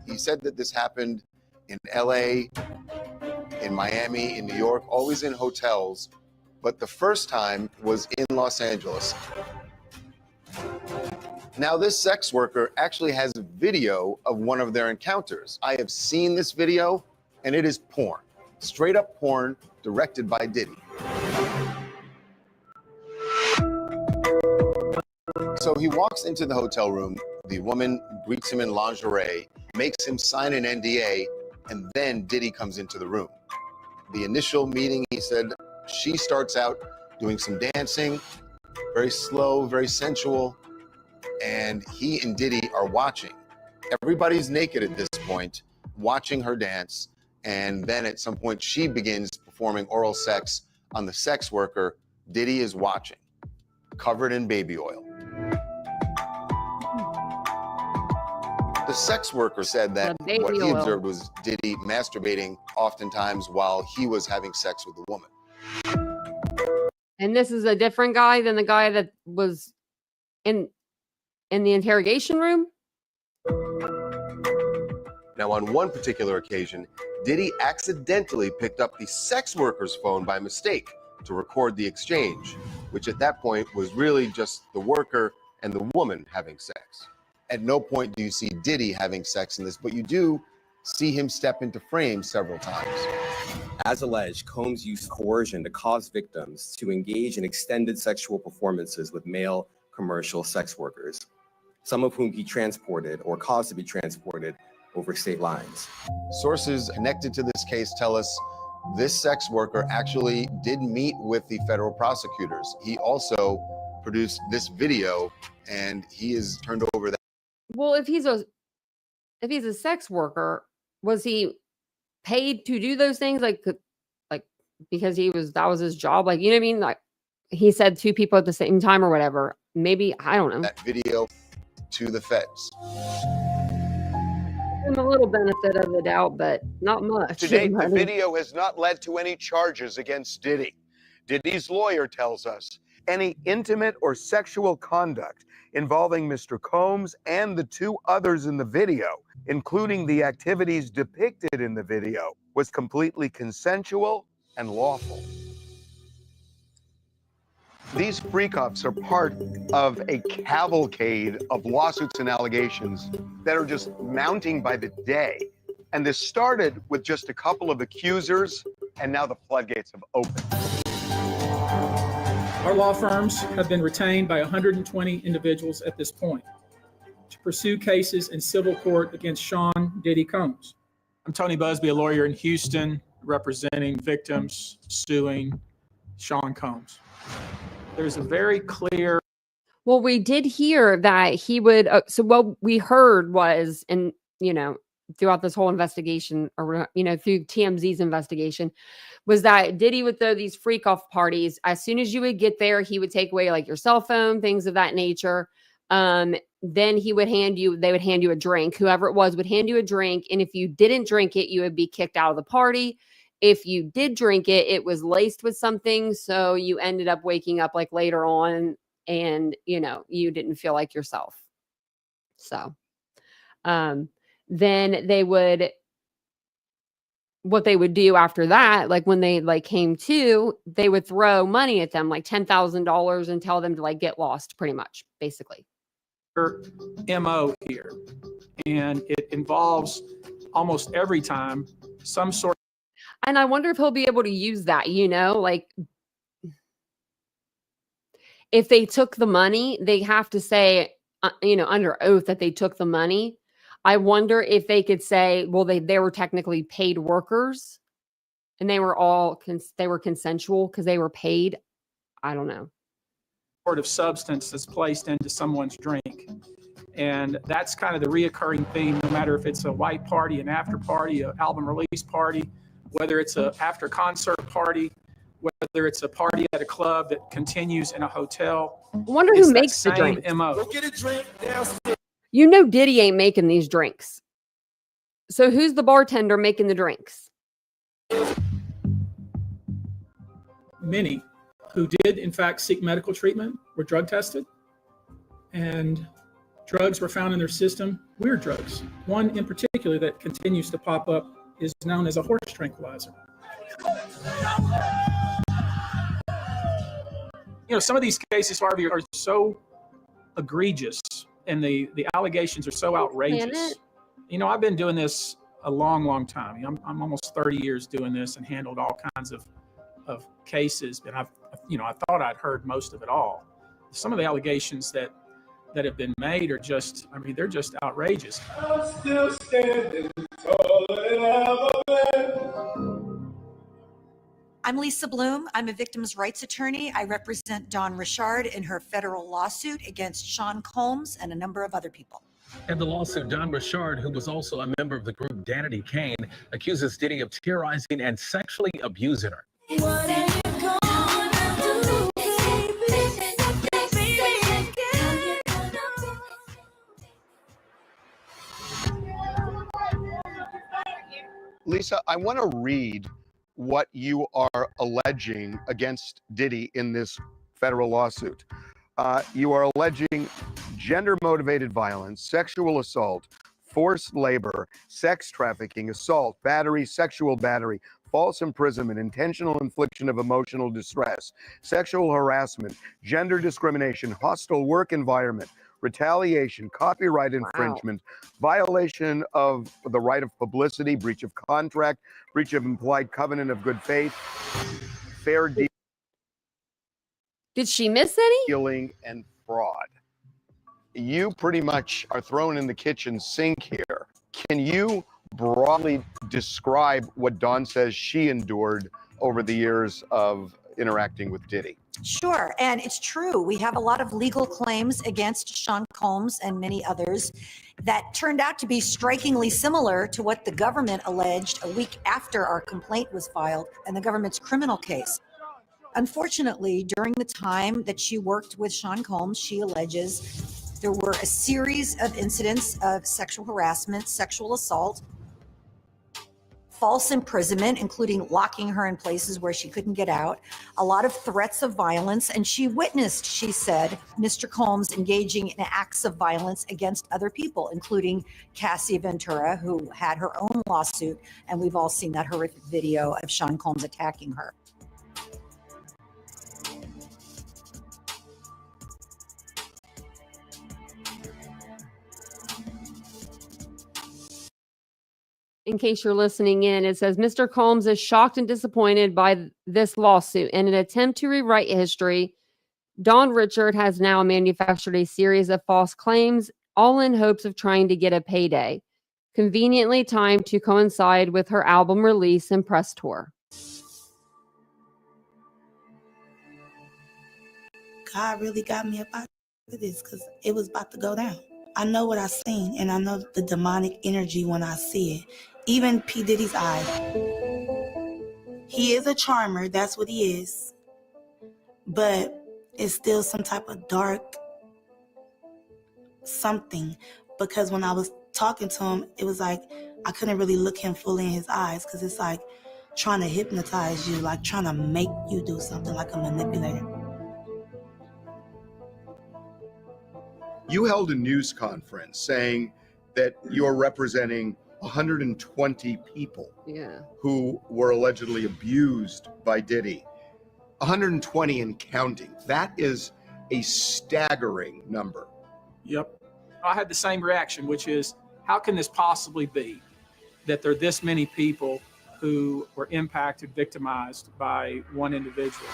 Speaker 17: He said that this happened in LA, in Miami, in New York, always in hotels, but the first time was in Los Angeles. Now, this sex worker actually has a video of one of their encounters. I have seen this video, and it is porn. Straight up porn, directed by Diddy. So he walks into the hotel room, the woman greets him in lingerie, makes him sign an NDA, and then Diddy comes into the room. The initial meeting, he said, she starts out doing some dancing, very slow, very sensual, and he and Diddy are watching. Everybody's naked at this point, watching her dance, and then at some point she begins performing oral sex on the sex worker. Diddy is watching, covered in baby oil. The sex worker said that what he observed was Diddy masturbating oftentimes while he was having sex with the woman.
Speaker 1: And this is a different guy than the guy that was in the interrogation room?
Speaker 17: Now, on one particular occasion, Diddy accidentally picked up the sex worker's phone by mistake to record the exchange, which at that point was really just the worker and the woman having sex. At no point do you see Diddy having sex in this, but you do see him step into frame several times.
Speaker 18: As alleged, Combs used coercion to cause victims to engage in extended sexual performances with male commercial sex workers, some of whom he transported or caused to be transported over state lines.
Speaker 17: Sources connected to this case tell us this sex worker actually did meet with the federal prosecutors. He also produced this video, and he has turned over that.
Speaker 1: Well, if he's a sex worker, was he paid to do those things? Like because that was his job? Like, you know what I mean? Like he said 2 people at the same time or whatever. Maybe, I don't know.
Speaker 17: That video to the feds.
Speaker 1: Give him a little benefit of the doubt, but not much.
Speaker 19: To date, the video has not led to any charges against Diddy. Diddy's lawyer tells us any intimate or sexual conduct involving Mr. Combs and the 2 others in the video, including the activities depicted in the video, was completely consensual and lawful. These freak-offs are part of a cavalcade of lawsuits and allegations that are just mounting by the day. And this started with just a couple of accusers, and now the floodgates have opened.
Speaker 20: Our law firms have been retained by 120 individuals at this point to pursue cases in civil court against Sean Diddy Combs. I'm Tony Busby, a lawyer in Houston, representing victims suing Sean Combs. There's a very clear.
Speaker 1: Well, we did hear that he would. So what we heard was, and throughout this whole investigation, or through TMZ's investigation, was that Diddy would throw these freak off parties. As soon as you would get there, he would take away like your cell phone, things of that nature. Then they would hand you a drink. Whoever it was would hand you a drink. And if you didn't drink it, you would be kicked out of the party. If you did drink it, it was laced with something. So you ended up waking up like later on and, you didn't feel like yourself. So then what they would do after that, like when they like came to, they would throw money at them, like $10,000, and tell them to like get lost, pretty much, basically.
Speaker 20: MO here, and it involves almost every time some sort.
Speaker 1: And I wonder if he'll be able to use that, like if they took the money, they have to say, under oath that they took the money. I wonder if they could say, well, they were technically paid workers and they were all they were consensual because they were paid. I don't know.
Speaker 20: Sort of substance that's placed into someone's drink. And that's kind of the reoccurring theme, no matter if it's a white party, an after party, an album release party, whether it's a after concert party, whether it's a party at a club that continues in a hotel.
Speaker 1: I wonder who makes the drink.
Speaker 20: MO.
Speaker 16: Get a drink downstairs.
Speaker 1: Diddy ain't making these drinks. So who's the bartender making the drinks?
Speaker 20: Many who did, in fact, seek medical treatment were drug tested, and drugs were found in their system, weird drugs. One in particular that continues to pop up is known as a horse tranquilizer. Some of these cases, Harvey, are so egregious, and the allegations are so outrageous. I've been doing this a long, long time. I'm almost 30 years doing this and handled all kinds of cases, but I thought I'd heard most of it all. Some of the allegations that have been made are just, they're just outrageous.
Speaker 16: I'm still standing taller than I've ever been.
Speaker 6: I'm Lisa Bloom. I'm a victims' rights attorney. I represent Dawn Richard in her federal lawsuit against Sean Combs and a number of other people.
Speaker 21: In the lawsuit, Dawn Richard, who was also a member of the group Danity Kane, accuses Diddy of terrorizing and sexually abusing her.
Speaker 16: What are you gonna do,
Speaker 19: Lisa, I want to read what you are alleging against Diddy in this federal lawsuit. You are alleging gender-motivated violence, sexual assault, forced labor, sex trafficking, assault, battery, sexual battery, false imprisonment, intentional infliction of emotional distress, sexual harassment, gender discrimination, hostile work environment, retaliation, copyright infringement, violation of the right of publicity, breach of contract, breach of implied covenant of good faith, fair deal.
Speaker 1: Did she miss any?
Speaker 19: Dealing and fraud. You pretty much are thrown in the kitchen sink here. Can you broadly describe what Dawn says she endured over the years of interacting with Diddy?
Speaker 6: Sure, and it's true. We have a lot of legal claims against Sean Combs and many others that turned out to be strikingly similar to what the government alleged a week after our complaint was filed in the government's criminal case. Unfortunately, during the time that she worked with Sean Combs, she alleges there were a series of incidents of sexual harassment, sexual assault, false imprisonment, including locking her in places where she couldn't get out, a lot of threats of violence, and she witnessed, she said, Mr. Combs engaging in acts of violence against other people, including Cassie Ventura, who had her own lawsuit, and we've all seen that horrific video of Sean Combs attacking her.
Speaker 1: In case you're listening in, it says Mr. Combs is shocked and disappointed by this lawsuit. In an attempt to rewrite history, Dawn Richard has now manufactured a series of false claims, all in hopes of trying to get a payday, conveniently timed to coincide with her album release and press tour.
Speaker 3: God really got me about this because it was about to go down. I know what I've seen, and I know the demonic energy when I see it. Even P. Diddy's eyes. He is a charmer, that's what he is. But it's still some type of dark something. Because when I was talking to him, it was like I couldn't really look him fully in his eyes because it's like trying to hypnotize you, like trying to make you do something, like a manipulator.
Speaker 4: You held a news conference saying that you're representing 120 people who were allegedly abused by Diddy. 120 and counting. That is a staggering number.
Speaker 20: Yep. I had the same reaction, which is, how can this possibly be that there are this many people who were impacted, victimized by one individual?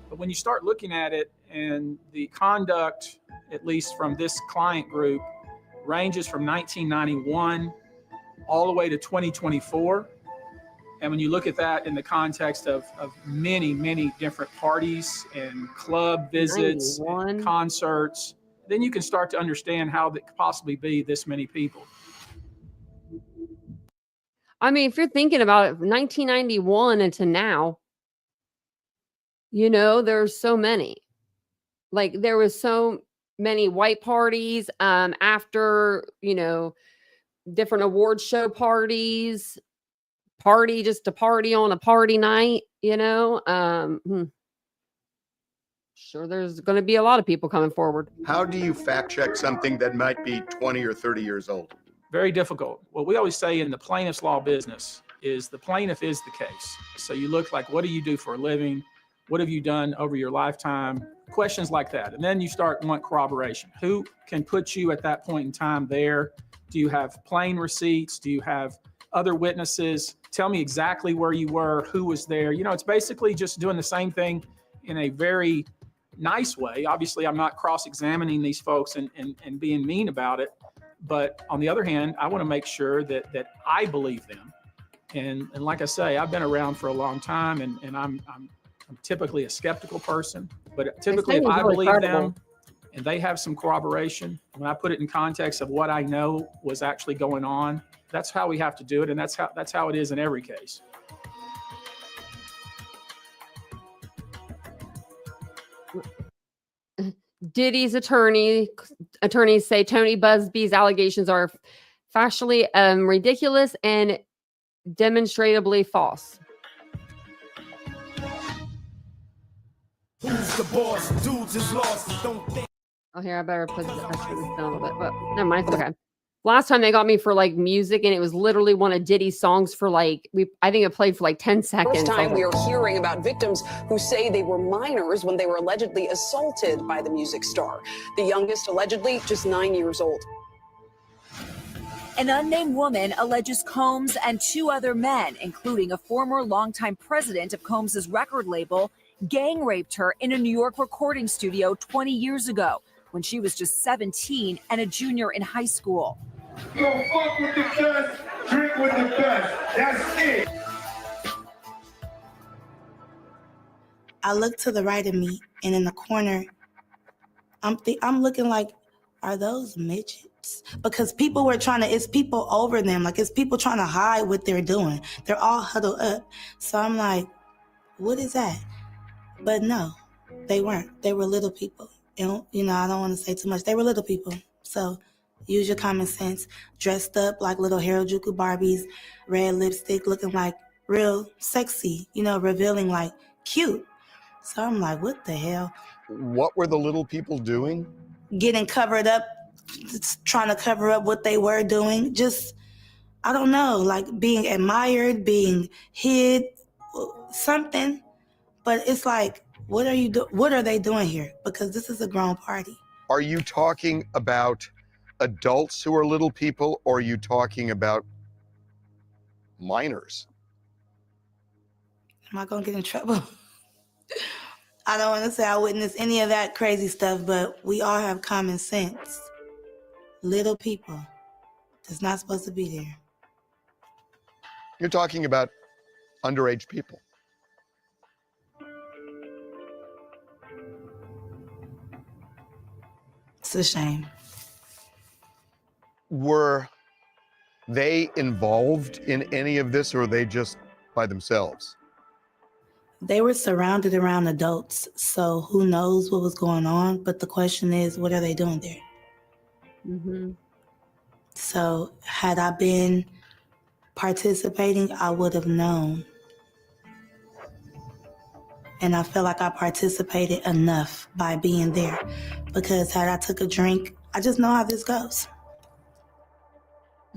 Speaker 20: But when you start looking at it, and the conduct, at least from this client group, ranges from 1991 all the way to 2024. And when you look at that in the context of many, many different parties and club visits, and concerts, then you can start to understand how that could possibly be this many people.
Speaker 1: I mean, if you're thinking about it, 1991 and to now, you know, there's so many. Like, there was so many white parties after, you know, different award show parties, just to party on a party night, you know. Sure, there's going to be a lot of people coming forward.
Speaker 4: How do you fact check something that might be 20 or 30 years old?
Speaker 20: Very difficult. What we always say in the plaintiff's law business is the plaintiff is the case. So you look like, what do you do for a living? What have you done over your lifetime? Questions like that. And then you start want corroboration. Who can put you at that point in time there? Do you have plane receipts? Do you have other witnesses? Tell me exactly where you were, who was there. You know, it's basically just doing the same thing in a very nice way. Obviously, I'm not cross-examining these folks and being mean about it. But on the other hand, I want to make sure that I believe them. And like I say, I've been around for a long time, and I'm typically a skeptical person. But typically, if I believe them and they have some corroboration, when I put it in context of what I know was actually going on, that's how we have to do it, and that's how it is in every case.
Speaker 1: Diddy's attorneys say Tony Busby's allegations are factually ridiculous and demonstrably false.
Speaker 2: Who's the boss? Dudes is lost. Don't think.
Speaker 1: Oh, here, I better put this down a little bit, but never mind. It's okay. Last time they got me for like music, and it was literally one of Diddy's songs for like, I think it played for like 10 seconds.
Speaker 22: First time we are hearing about victims who say they were minors when they were allegedly assaulted by the music star. The youngest allegedly just 9 years old.
Speaker 23: An unnamed woman alleges Combs and two other men, including a former longtime president of Combs's record label, gang raped her in a New York recording studio 20 years ago when she was just 17 and a junior in high school.
Speaker 2: You don't fuck with the best, drink with the best. That's it.
Speaker 3: I look to the right of me, and in the corner, I'm looking like, are those midgets? Because people were it's people over them. Like, it's people trying to hide what they're doing. They're all huddled up. So I'm like, what is that? But no, they weren't. They were little people. You know, I don't want to say too much. They were little people. So use your common sense. Dressed up like little Harajuku Barbies, red lipstick, looking like real sexy, you know, revealing like cute. So I'm like, what the hell?
Speaker 4: What were the little people doing?
Speaker 3: Getting covered up, trying to cover up what they were doing. Just, I don't know, like being admired, being hid, something. But it's like, what are they doing here? Because this is a grown party.
Speaker 4: Are you talking about adults who are little people, or are you talking about minors?
Speaker 3: Am I going to get in trouble? I don't want to say I witnessed any of that crazy stuff, but we all have common sense. Little people. That's not supposed to be there.
Speaker 4: You're talking about underage people.
Speaker 3: It's a shame.
Speaker 4: Were they involved in any of this, or were they just by themselves?
Speaker 3: They were surrounded around adults, so who knows what was going on, but the question is, what are they doing there?
Speaker 1: Mm-hmm.
Speaker 3: So had I been participating, I would have known. And I feel like I participated enough by being there, because had I took a drink, I just know how this goes.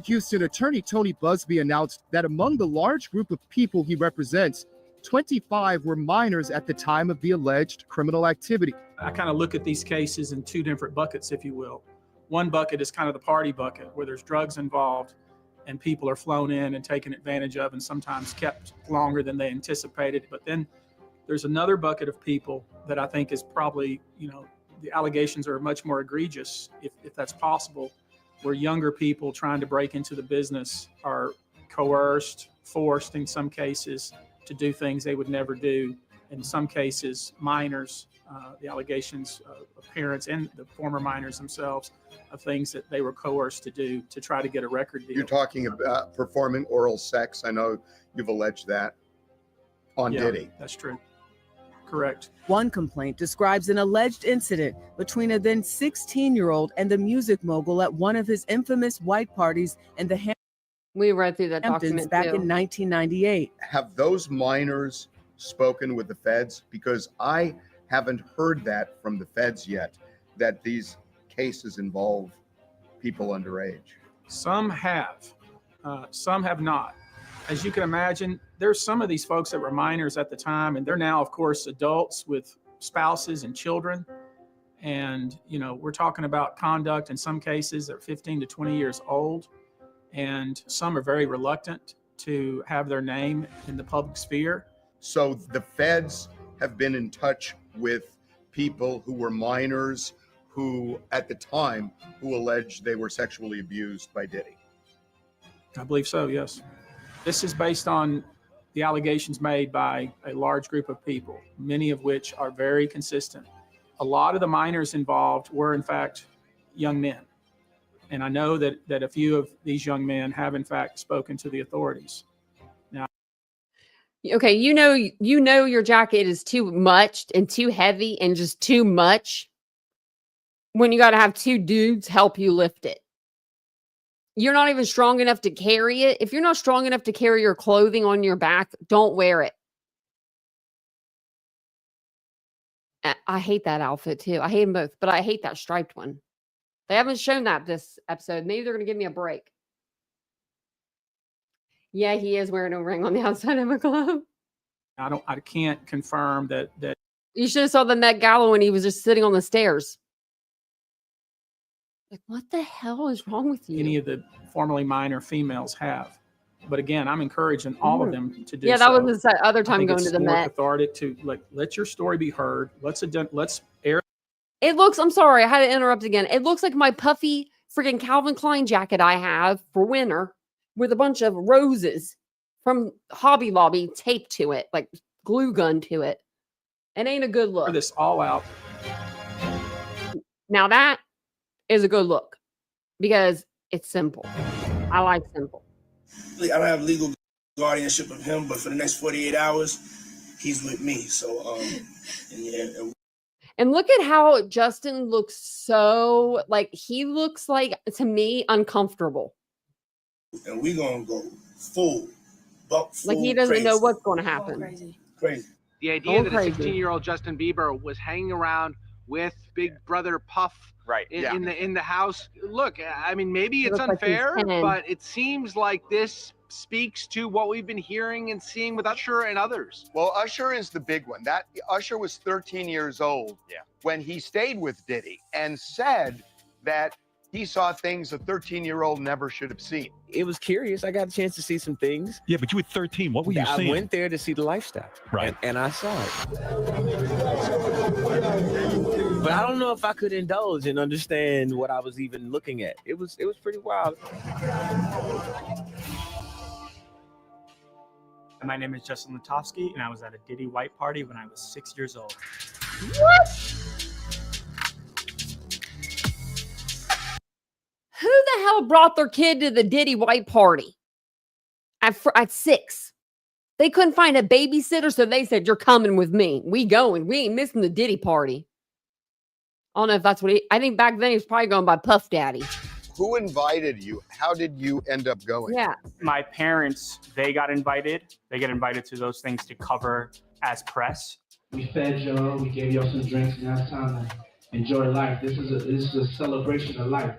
Speaker 8: Houston attorney Tony Busby announced that among the large group of people he represents, 25 were minors at the time of the alleged criminal activity.
Speaker 20: I kind of look at these cases in two different buckets, if you will. One bucket is kind of the party bucket, where there's drugs involved and people are flown in and taken advantage of and sometimes kept longer than they anticipated. But then there's another bucket of people that I think is probably, the allegations are much more egregious, if that's possible, where younger people trying to break into the business are coerced, forced in some cases to do things they would never do. In some cases, minors, the allegations of parents and the former minors themselves of things that they were coerced to do to try to get a record deal.
Speaker 4: You're talking about performing oral sex. I know you've alleged that on Diddy.
Speaker 20: That's true. Correct.
Speaker 9: One complaint describes an alleged incident between a then 16-year-old and the music mogul at one of his infamous white parties in the
Speaker 1: We read through that
Speaker 9: Hamptons
Speaker 1: document
Speaker 9: back
Speaker 1: too.
Speaker 9: in 1998.
Speaker 4: Have those minors spoken with the feds? Because I haven't heard that from the feds yet, that these cases involve people underage.
Speaker 20: Some have not. As you can imagine, there's some of these folks that were minors at the time, and they're now, of course, adults with spouses and children. And, we're talking about conduct in some cases that are 15 to 20 years old. And some are very reluctant to have their name in the public sphere.
Speaker 4: So the feds have been in touch with people who were minors who, at the time, who alleged they were sexually abused by Diddy.
Speaker 20: I believe so, yes. This is based on the allegations made by a large group of people, many of which are very consistent. A lot of the minors involved were, in fact, young men. And I know that a few of these young men have, in fact, spoken to the authorities. Now,
Speaker 1: Okay, you know your jacket is too much and too heavy and just too much when you got to have two dudes help you lift it. You're not even strong enough to carry it. If you're not strong enough to carry your clothing on your back, don't wear it. I hate that outfit too. I hate them both, but I hate that striped one. They haven't shown that this episode. Maybe they're going to give me a break. Yeah, he is wearing a ring on the outside of a glove.
Speaker 20: I can't confirm that.
Speaker 1: You should have saw the Met Gala when he was just sitting on the stairs. Like, what the hell is wrong with you?
Speaker 20: Any of the formerly minor females have. But again, I'm encouraging all of them to do
Speaker 1: Yeah, that
Speaker 20: so.
Speaker 1: was the other time going to the
Speaker 20: It's more
Speaker 1: Met.
Speaker 20: cathartic to let your story be heard. Let's air.
Speaker 1: It looks, I'm sorry, I had to interrupt again. It looks like my puffy freaking Calvin Klein jacket I have for winter with a bunch of roses from Hobby Lobby taped to it, like glue gun to it. It ain't a good look.
Speaker 20: This all out.
Speaker 1: Now that is a good look because it's simple. I like simple.
Speaker 10: I don't have legal guardianship of him, but for the next 48 hours, he's with me. So,
Speaker 1: And look at how Justin looks so, he looks like, to me, uncomfortable.
Speaker 10: and we gonna go full, buck full.
Speaker 1: Like he doesn't
Speaker 10: crazy.
Speaker 1: know what's going to happen.
Speaker 10: Crazy.
Speaker 24: The idea that a
Speaker 1: crazy.
Speaker 24: 16-year-old Justin Bieber was hanging around with Big Brother Puff in the house. Look, I mean, maybe it's
Speaker 1: looks like he's
Speaker 24: unfair,
Speaker 1: 10.
Speaker 24: but it seems like this speaks to what we've been hearing and seeing with Usher and others.
Speaker 4: Well, Usher is the big one. That Usher was 13 years old when he stayed with Diddy and said that he saw things a 13-year-old never should have seen.
Speaker 25: It was curious. I got a chance to see some things.
Speaker 26: Yeah, but you were 13. What were you
Speaker 25: I
Speaker 26: seeing?
Speaker 25: went there to see the lifestyle.
Speaker 26: Right.
Speaker 25: And I saw it. But I don't know if I could indulge and understand what I was even looking at. It was pretty wild.
Speaker 27: My name is Justin Lutovsky, and I was at a Diddy white party when I was 6 years old.
Speaker 1: What? Who the hell brought their kid to the Diddy white party at 6? They couldn't find a babysitter, so they said, "You're coming with me. We going. We ain't missing the Diddy party." I don't know if that's what I think back then he was probably going by Puff Daddy.
Speaker 4: Who invited you? How did you end up going?
Speaker 1: Yeah.
Speaker 27: My parents, they got invited. They get invited to those things to cover as press.
Speaker 5: We fed y'all, we gave y'all some drinks, and now it's time to enjoy life. This is a celebration of life.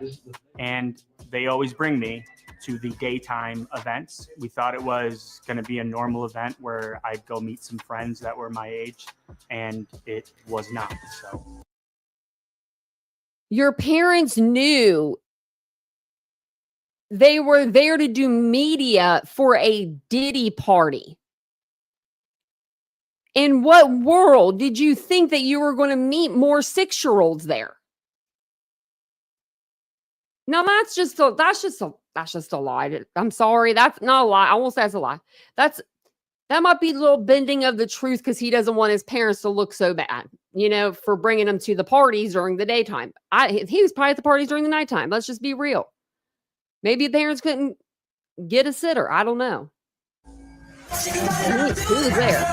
Speaker 27: And they always bring me to the daytime events. We thought it was going to be a normal event where I'd go meet some friends that were my age, and it was not. So
Speaker 1: your parents knew they were there to do media for a Diddy party. In what world did you think that you were going to meet more 6-year-olds there? No, that's just a lie. I'm sorry. That's not a lie. I won't say that's a lie. That might be a little bending of the truth because he doesn't want his parents to look so bad, for bringing them to the parties during the daytime. He was probably at the parties during the nighttime. Let's just be real. Maybe the parents couldn't get a sitter. I don't know. He was there.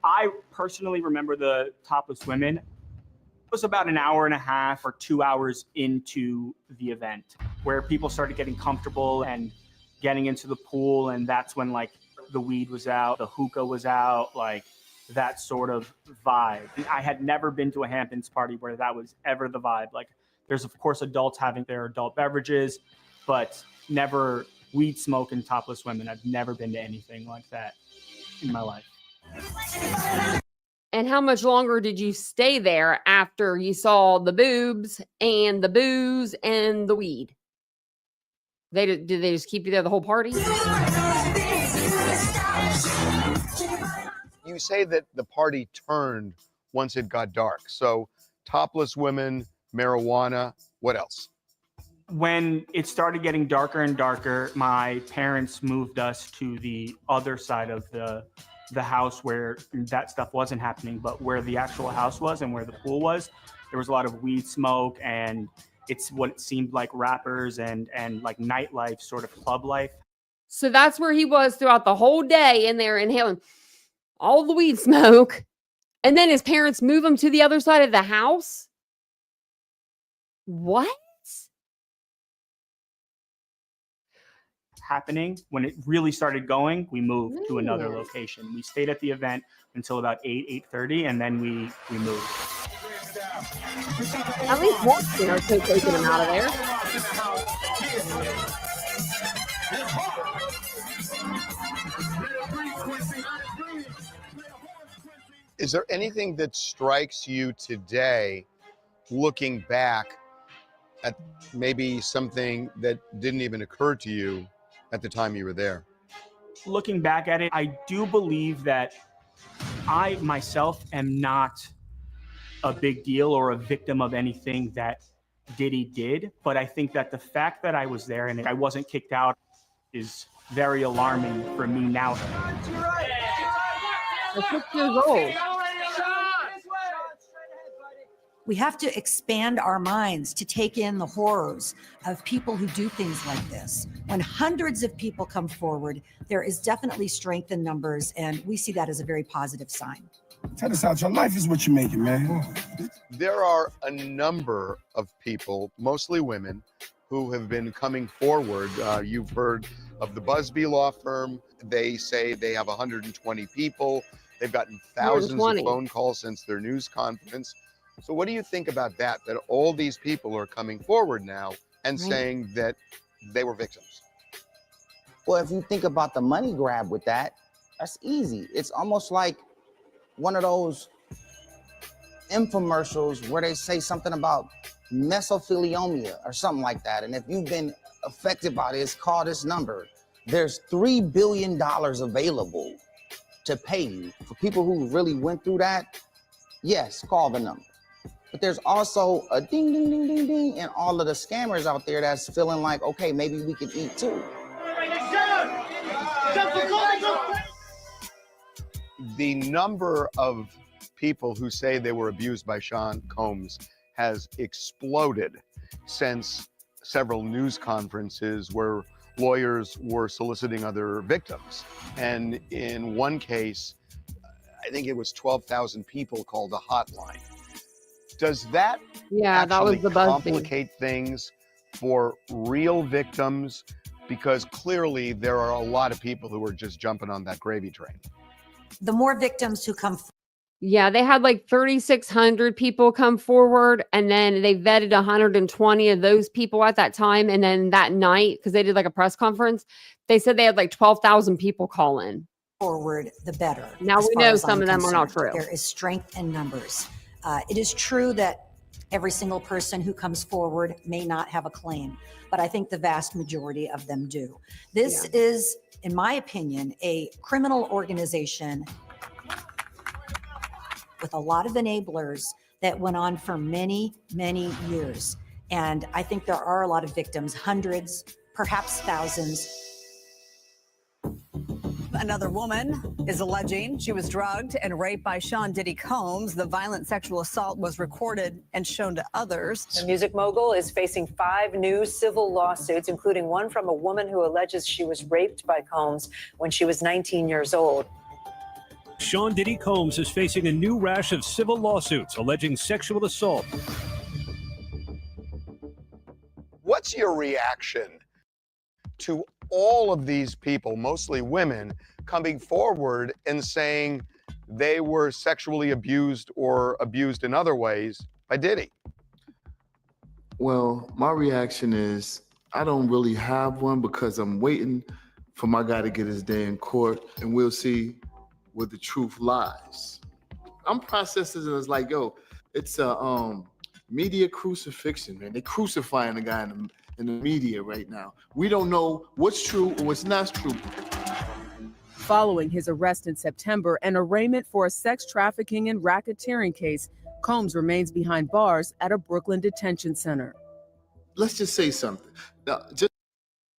Speaker 27: I personally remember the topless women. It was about an hour and a half or 2 hours into the event where people started getting comfortable and getting into the pool. And that's when the weed was out, the hookah was out, that sort of vibe. I had never been to a Hamptons party where that was ever the vibe. There's of course adults having their adult beverages, but never weed smoke and topless women. I've never been to anything like that in my life.
Speaker 1: And how much longer did you stay there after you saw the boobs and the booze and the weed? Did they just keep you there the whole party?
Speaker 4: You say that the party turned once it got dark. So topless women, marijuana, what else?
Speaker 27: When it started getting darker and darker, my parents moved us to the other side of the house where that stuff wasn't happening, but where the actual house was and where the pool was, there was a lot of weed smoke, and it's what it seemed like rappers and nightlife, sort of club life.
Speaker 1: So that's where he was throughout the whole day, in there inhaling all the weed smoke. And then his parents move him to the other side of the house? What?
Speaker 27: Happening when it really started going, we moved to another location. We stayed at the event until about 8:30, and then we moved.
Speaker 1: At least once, taking him out of there.
Speaker 4: Is there anything that strikes you today, looking back at maybe something that didn't even occur to you at the time you were there?
Speaker 27: Looking back at it, I do believe that I myself am not a big deal or a victim of anything that Diddy did, but I think that the fact that I was there and I wasn't kicked out is very alarming for me now.
Speaker 1: You're 6 years old.
Speaker 6: We have to expand our minds to take in the horrors of people who do things like this. When hundreds of people come forward, there is definitely strength in numbers, and we see that as a very positive sign.
Speaker 10: Tell us out, your life is what you make it, man.
Speaker 4: There are a number of people, mostly women, who have been coming forward. You've heard of the Busby law firm. They say they have 120 people. They've gotten thousands of phone calls since their news conference. So what do you think about that all these people are coming forward now and saying that they were victims?
Speaker 7: Well, if you think about the money grab with that, that's easy. It's almost like one of those infomercials where they say something about mesothelioma or something like that. And if you've been affected by this, call this number. There's $3 billion available to pay you. For people who really went through that, yes, call the number. But there's also a ding, ding, ding, ding, ding, and all of the scammers out there that's feeling like, okay, maybe we can eat too.
Speaker 4: The number of people who say they were abused by Sean Combs has exploded since several news conferences where lawyers were soliciting other victims. And in one case, I think it was 12,000 people called a hotline.
Speaker 19: Does that
Speaker 1: that was
Speaker 19: actually
Speaker 1: the BuzzFeed.
Speaker 19: complicate things for real victims? Because clearly there are a lot of people who are just jumping on that gravy train.
Speaker 6: The more victims who come
Speaker 1: Yeah, they had like 3,600 people come forward, and then they vetted 120 of those people at that time. And then that night, because they did like a press conference, they said they had like 12,000 people call in.
Speaker 6: forward, the better.
Speaker 1: Now
Speaker 6: as
Speaker 1: we
Speaker 6: far
Speaker 1: know
Speaker 6: as
Speaker 1: some
Speaker 6: I'm
Speaker 1: of them are not
Speaker 6: concerned.
Speaker 1: true.
Speaker 6: There is strength in numbers. It is true that every single person who comes forward may not have a claim, but I think the vast majority of them do. This is, in my opinion, a criminal organization with a lot of enablers that went on for many, many years. And I think there are a lot of victims, hundreds, perhaps thousands.
Speaker 11: Another woman is alleging she was drugged and raped by Sean Diddy Combs. The violent sexual assault was recorded and shown to others.
Speaker 12: The music mogul is facing 5 new civil lawsuits, including one from a woman who alleges she was raped by Combs when she was 19 years old.
Speaker 13: Sean Diddy Combs is facing a new rash of civil lawsuits alleging sexual assault.
Speaker 19: What's your reaction to all of these people, mostly women, coming forward and saying they were sexually abused or abused in other ways by Diddy?
Speaker 14: Well, my reaction is I don't really have one because I'm waiting for my guy to get his day in court, and we'll see where the truth lies. I'm processing it as like, yo, it's a media crucifixion, man. They're crucifying the guy in the media right now. We don't know what's true or what's not true.
Speaker 9: Following his arrest in September and arraignment for a sex trafficking and racketeering case, Combs remains behind bars at a Brooklyn detention center.
Speaker 14: Let's just say something. Now,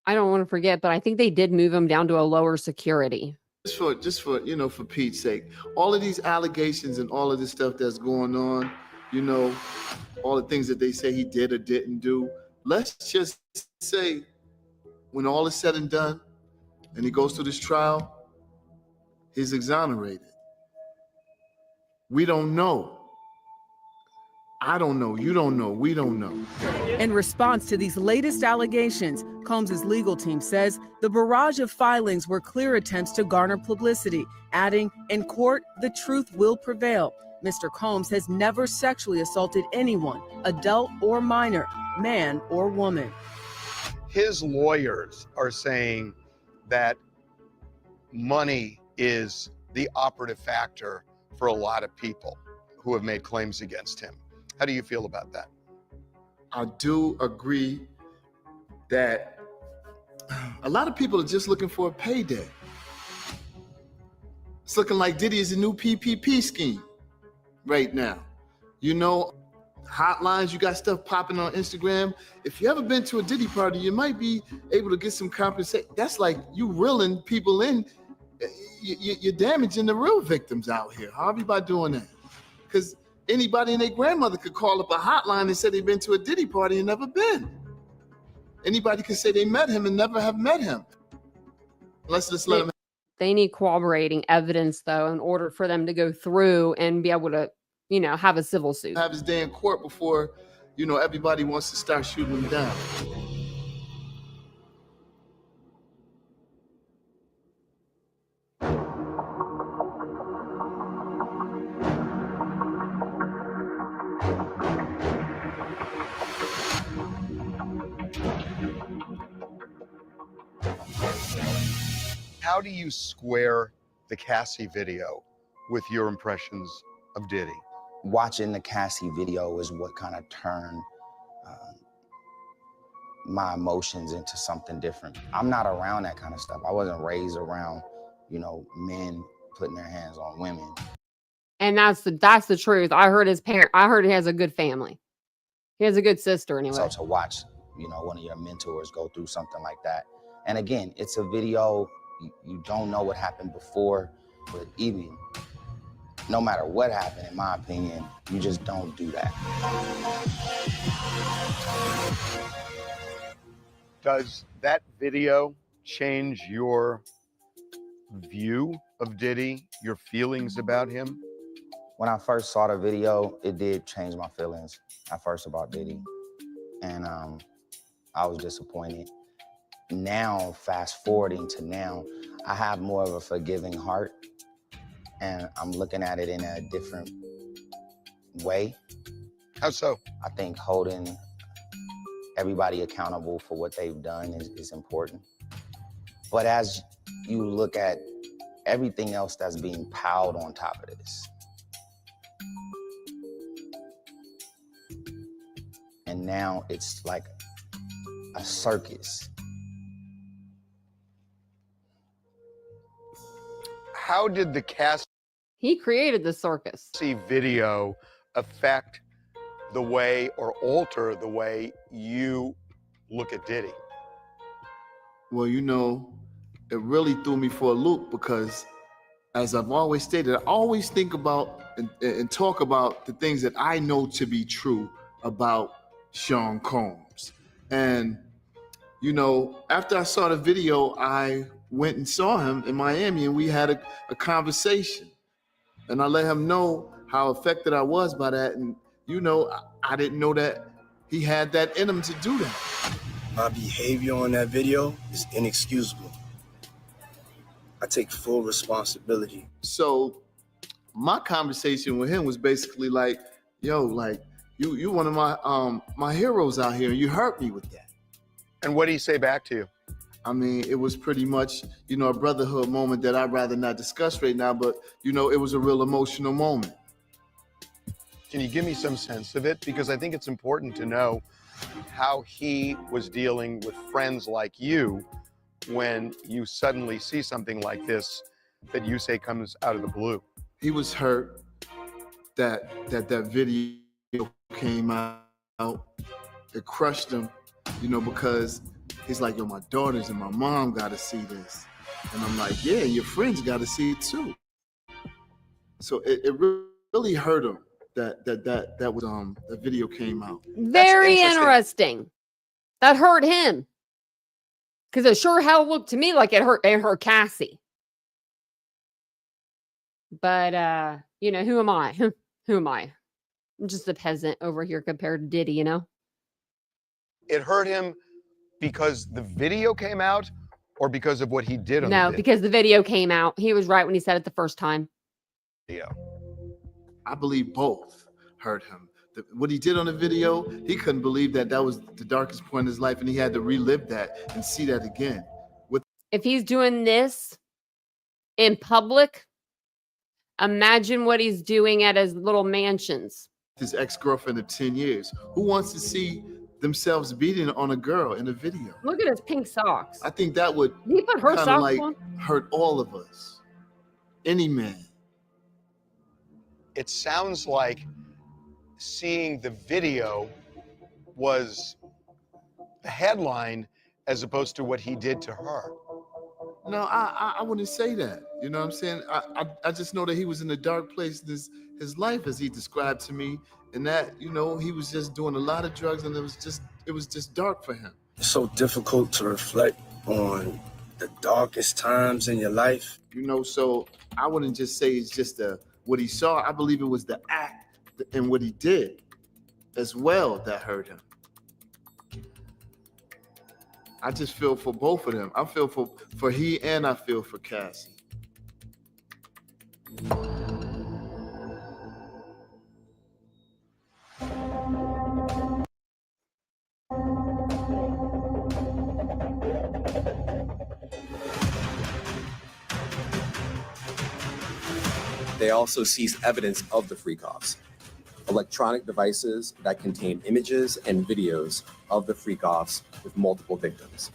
Speaker 1: I don't want to forget, but I think they did move him down to a lower security.
Speaker 14: Just for for Pete's sake, all of these allegations and all of this stuff that's going on, all the things that they say he did or didn't do. Let's just say, when all is said and done, and he goes through this trial, he's exonerated. We don't know. I don't know. You don't know. We don't know.
Speaker 9: In response to these latest allegations, Combs' legal team says the barrage of filings were clear attempts to garner publicity, adding, in court, the truth will prevail. Mr. Combs has never sexually assaulted anyone, adult or minor, man or woman.
Speaker 19: His lawyers are saying that money is the operative factor for a lot of people who have made claims against him. How do you feel about that?
Speaker 14: I do agree that a lot of people are just looking for a payday. It's looking like Diddy is a new PPP scheme right now. Hotlines, you got stuff popping on Instagram. If you ever been to a Diddy party, you might be able to get some compensation. That's like you reeling people in. You're damaging the real victims out here, Harvey, by doing that. Because anybody and their grandmother could call up a hotline and say they've been to a Diddy party and never been. Anybody could say they met him and never have met him. Let's just let them.
Speaker 1: They need corroborating evidence, though, in order for them to go through and be able to, have a civil suit.
Speaker 14: Have his day in court before, everybody wants to start shooting him down.
Speaker 19: How do you square the Cassie video with your impressions of Diddy?
Speaker 7: Watching the Cassie video is what kind of turned my emotions into something different. I'm not around that kind of stuff. I wasn't raised around, men putting their hands on women.
Speaker 1: And that's the truth. I heard he has a good family. He has a good sister anyway.
Speaker 7: So to watch, one of your mentors go through something like that. And again, it's a video. You don't know what happened before, but even no matter what happened, in my opinion, you just don't do that.
Speaker 19: Does that video change your view of Diddy, your feelings about him?
Speaker 7: When I first saw the video, it did change my feelings at first about Diddy. And I was disappointed. Now, fast forwarding to now, I have more of a forgiving heart, and I'm looking at it in a different way.
Speaker 19: How so?
Speaker 7: I think holding everybody accountable for what they've done is important. But as you look at everything else that's being piled on top of this, and now it's like a circus.
Speaker 19: How did the
Speaker 1: He created the circus.
Speaker 19: video affect the way or alter the way you look at Diddy?
Speaker 14: Well, you know, it really threw me for a loop because, as I've always stated, I always think about and talk about the things that I know to be true about Sean Combs. And, you know, after I saw the video, I went and saw him in Miami and we had a conversation. And I let him know how affected I was by that. And, you know, I didn't know that he had that in him to do that.
Speaker 10: My behavior on that video is inexcusable. I take full responsibility.
Speaker 14: So my conversation with him was basically like, yo, like, you one of my heroes out here, and you hurt me with that.
Speaker 19: And what did he say back to you?
Speaker 14: I mean, it was pretty much, you know, a brotherhood moment that I'd rather not discuss right now, but, you know, it was a real emotional moment.
Speaker 19: Can you give me some sense of it? Because I think it's important to know how he was dealing with friends like you when you suddenly see something like this that you say comes out of the blue.
Speaker 14: He was hurt that video came out. It crushed him, you know, because he's like, yo, my daughters and my mom got to see this. And I'm like, yeah, your friends got to see it too. So it really hurt him that was the video came out.
Speaker 1: Very interesting. That hurt him. Because it sure hell looked to me like it hurt Cassie. But you know, who am I? Who am I? I'm just a peasant over here compared to Diddy, you know?
Speaker 19: It hurt him because the video came out or because of what he did on the video?
Speaker 1: Because the video came out. He was right when he said it the first time.
Speaker 19: Yeah.
Speaker 14: I believe both hurt him. What he did on the video, he couldn't believe that was the darkest point in his life, and he had to relive that and see that again.
Speaker 1: If he's doing this in public, imagine what he's doing at his little mansions.
Speaker 14: His ex-girlfriend of 10 years. Who wants to see themselves beating on a girl in a video?
Speaker 1: Look at his pink socks.
Speaker 14: I think that would
Speaker 1: he put her
Speaker 14: kind of
Speaker 1: socks
Speaker 14: like
Speaker 1: on?
Speaker 14: Hurt all of us. Any man.
Speaker 19: It sounds like seeing the video was the headline as opposed to what he did to her.
Speaker 14: No, I wouldn't say that. You know what I'm saying? I just know that he was in a dark place in his life, as he described to me, and that, you know, he was just doing a lot of drugs, and it was just dark for him.
Speaker 10: It's so difficult to reflect on the darkest times in your life.
Speaker 14: You know, so I wouldn't just say it's just what he saw. I believe it was the act and what he did as well that hurt him. I just feel for both of them. I feel for he, and I feel for Cassie.
Speaker 15: They also seized evidence of the freak-offs, electronic devices that contain images and videos of the freak-offs with multiple victims.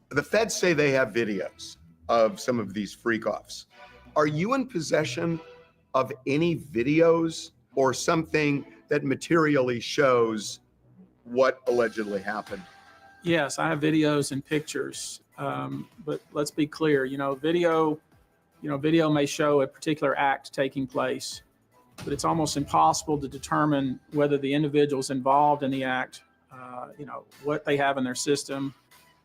Speaker 19: The feds say they have videos of some of these freak-offs. Are you in possession of any videos or something that materially shows what allegedly happened?
Speaker 20: Yes, I have videos and pictures, but let's be clear. Video may show a particular act taking place, but it's almost impossible to determine whether the individuals involved in the act, what they have in their system.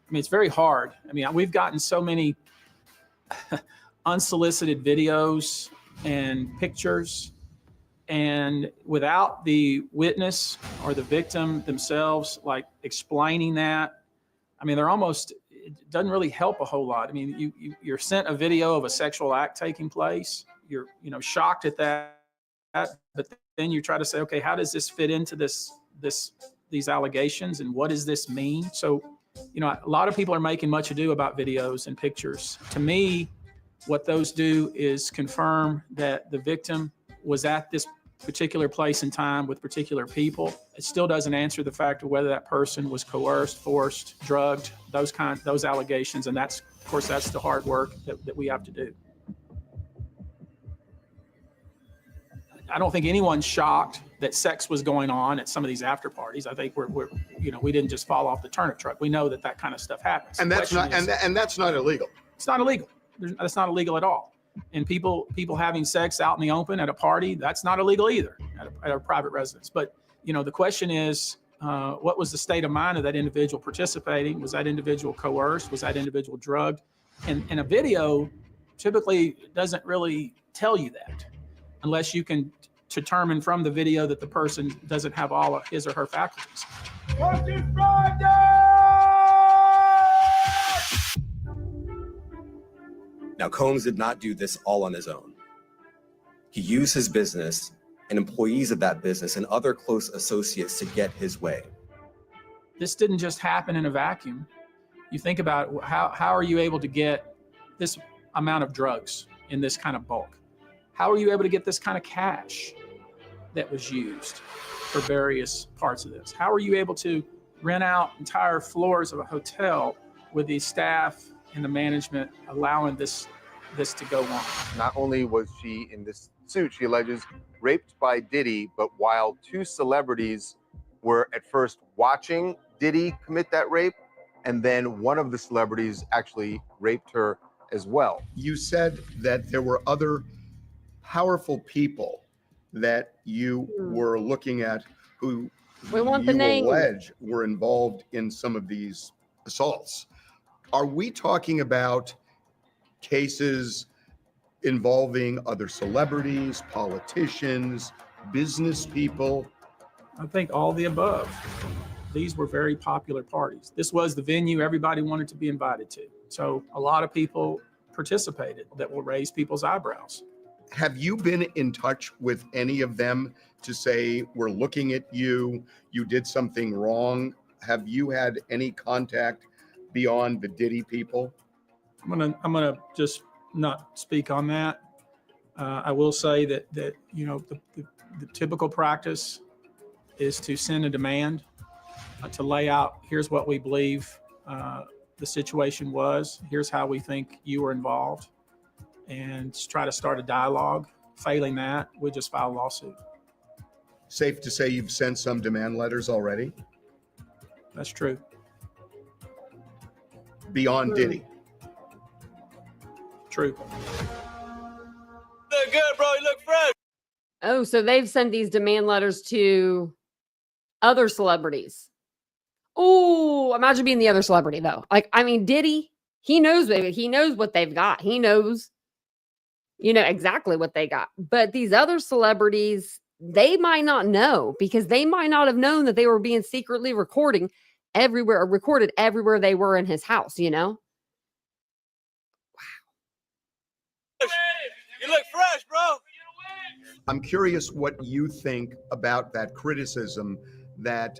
Speaker 20: I mean, it's very hard. I mean, we've gotten so many unsolicited videos and pictures, and without the witness or the victim themselves like explaining that, I mean, it doesn't really help a whole lot. I mean, you're sent a video of a sexual act taking place. You're, shocked at that, but then you try to say, okay, how does this fit into these allegations, and what does this mean? So, a lot of people are making much ado about videos and pictures. To me, what those do is confirm that the victim was at this particular place and time with particular people. It still doesn't answer the fact of whether that person was coerced, forced, drugged, those allegations. And that's, of course, that's the hard work that we have to do. I don't think anyone's shocked that sex was going on at some of these after parties. I think we didn't just fall off the turnip truck. We know that kind of stuff happens.
Speaker 4: And that's not illegal.
Speaker 20: It's not illegal. That's not illegal at all. And people having sex out in the open at a party, that's not illegal either at a private residence. But, the question is, what was the state of mind of that individual participating? Was that individual coerced? Was that individual drugged? And a video typically doesn't really tell you that unless you can determine from the video that the person doesn't have all of his or her faculties.
Speaker 15: Now, Combs did not do this all on his own. He used his business and employees of that business and other close associates to get his way.
Speaker 20: This didn't just happen in a vacuum. You think about how are you able to get this amount of drugs in this kind of bulk? How are you able to get this kind of cash that was used for various parts of this? How are you able to rent out entire floors of a hotel with the staff and the management allowing this to go on?
Speaker 16: Not only was she in this suit, she alleges, raped by Diddy, but while two celebrities were at first watching Diddy commit that rape, and then one of the celebrities actually raped her as well.
Speaker 4: You said that there were other powerful people that you were looking at who you allege were involved in some of these assaults. Are we talking about cases involving other celebrities, politicians, business people?
Speaker 20: I think all the above. These were very popular parties. This was the venue everybody wanted to be invited to. So a lot of people participated that will raise people's eyebrows.
Speaker 4: Have you been in touch with any of them to say, we're looking at you, you did something wrong? Have you had any contact beyond the Diddy people?
Speaker 20: I'm gonna just not speak on that. I will say that the typical practice is to send a demand to lay out, here's what we believe the situation was, here's how we think you were involved, and try to start a dialogue. Failing that, we just file a lawsuit.
Speaker 4: Safe to say you've sent some demand letters already?
Speaker 20: That's true.
Speaker 4: Beyond Diddy?
Speaker 20: True.
Speaker 1: Look good, bro. You look fresh. Oh, so they've sent these demand letters to other celebrities. Oh, imagine being the other celebrity though. Diddy, he knows what they've got. He knows, exactly what they got. But these other celebrities, they might not know, because they might not have known that they were being secretly recorded everywhere they were in his house, Wow.
Speaker 2: You look fresh, bro.
Speaker 4: I'm curious what you think about that criticism that,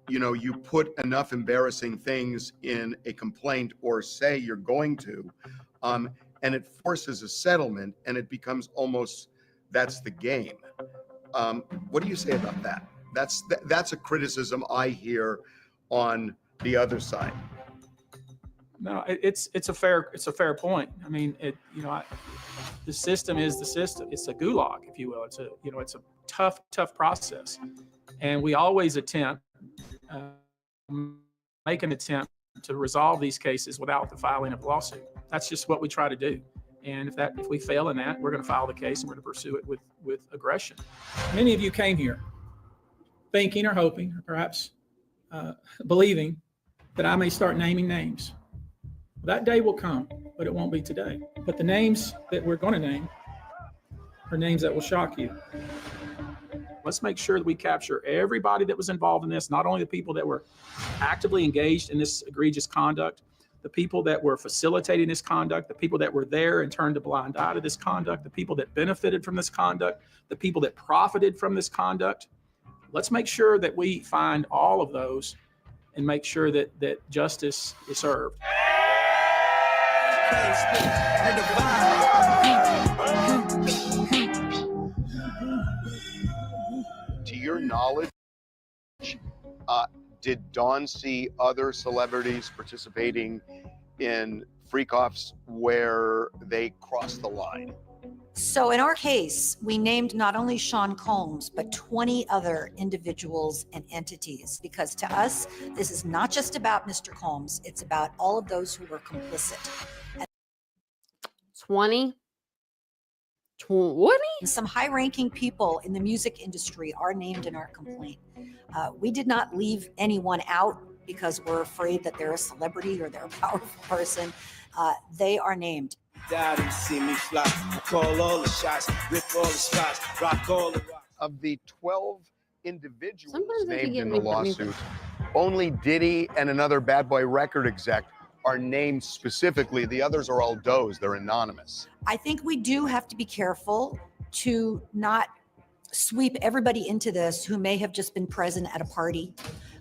Speaker 4: you put enough embarrassing things in a complaint, or say you're going to, and it forces a settlement, and it becomes almost, that's the game. What do you say about that? That's a criticism I hear on the other side.
Speaker 20: No, it's a fair point. I mean, the system is the system. It's a gulag, if you will. It's a tough process, and we always make an attempt to resolve these cases without the filing of a lawsuit. That's just what we try to do. And if we fail in that, we're going to file the case and we're going to pursue it with aggression. Many of you came here thinking or hoping, or perhaps believing that I may start naming names. That day will come, but it won't be today. But the names that we're going to name are names that will shock you. Let's make sure that we capture everybody that was involved in this, not only the people that were actively engaged in this egregious conduct, the people that were facilitating this conduct, the people that were there and turned a blind eye to this conduct, the people that benefited from this conduct, the people that profited from this conduct. Let's make sure that we find all of those and make sure that justice is served.
Speaker 19: To your knowledge, did Dawn see other celebrities participating in freak-offs where they crossed the line?
Speaker 6: So in our case, we named not only Sean Combs, but 20 other individuals and entities, because to us, this is not just about Mr. Combs, it's about all of those who were complicit.
Speaker 1: 20?
Speaker 6: Some high-ranking people in the music industry are named in our complaint. We did not leave anyone out because we're afraid that they're a celebrity or they're a powerful person. They are named.
Speaker 19: Of the 12 individuals
Speaker 1: Sometimes they
Speaker 19: named
Speaker 1: get
Speaker 19: in
Speaker 1: me
Speaker 19: the
Speaker 1: put me
Speaker 19: lawsuit, only Diddy and another Bad Boy record exec are named specifically. The others are all does. They're anonymous.
Speaker 6: I think we do have to be careful to not sweep everybody into this who may have just been present at a party,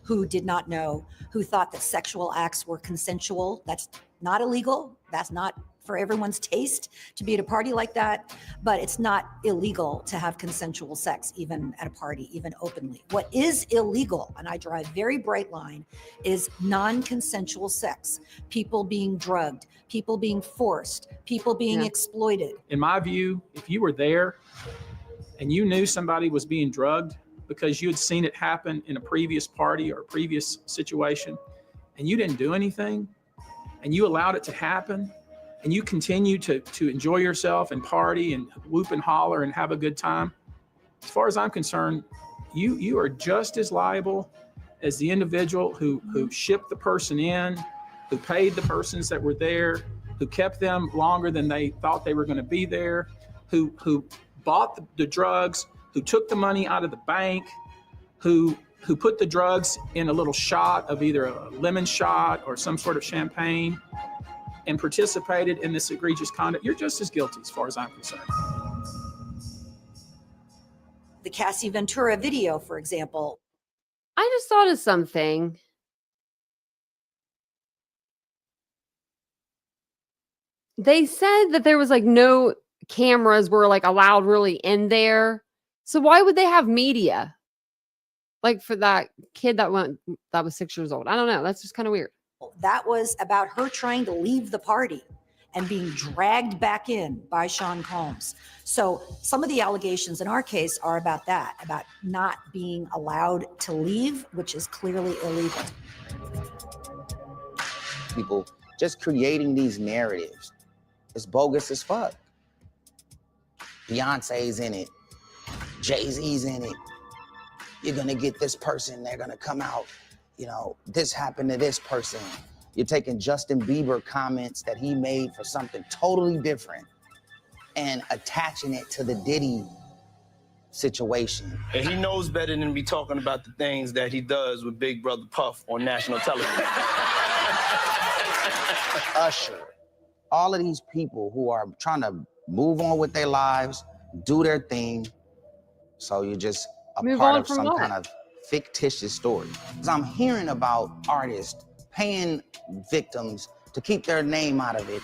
Speaker 6: who did not know, who thought that sexual acts were consensual. That's not illegal. That's not for everyone's taste to be at a party like that, but it's not illegal to have consensual sex, even at a party, even openly. What is illegal, and I draw a very bright line, is non-consensual sex. People being drugged, people being forced, people being exploited.
Speaker 20: In my view, if you were there and you knew somebody was being drugged because you had seen it happen in a previous party or a previous situation, and you didn't do anything, and you allowed it to happen, and you continue to enjoy yourself and party and whoop and holler and have a good time, as far as I'm concerned, you are just as liable as the individual who shipped the person in, who paid the persons that were there, who kept them longer than they thought they were going to be there, who bought the drugs, who took the money out of the bank, who put the drugs in a little shot of either a lemon shot or some sort of champagne and participated in this egregious conduct. You're just as guilty as far as I'm concerned.
Speaker 6: The Cassie Ventura video, for example.
Speaker 1: I just thought of something. They said that there was like no cameras were like allowed really in there. So why would they have media? Like for that kid that was 6 years old. I don't know. That's just kind of weird.
Speaker 6: That was about her trying to leave the party and being dragged back in by Sean Combs. So some of the allegations in our case are about that, about not being allowed to leave, which is clearly illegal.
Speaker 7: People just creating these narratives. It's bogus as fuck. Beyonce's in it. Jay-Z's in it. You're gonna get this person, they're gonna come out, you know, this happened to this person. You're taking Justin Bieber comments that he made for something totally different and attaching it to the Diddy situation.
Speaker 25: And he knows better than to be talking about the things that he does with Big Brother Puff on national television.
Speaker 7: Usher, all of these people who are trying to move on with their lives, do their thing, so you're just a part of some kind of fictitious story. Because I'm hearing about artists paying victims to keep their name out of it.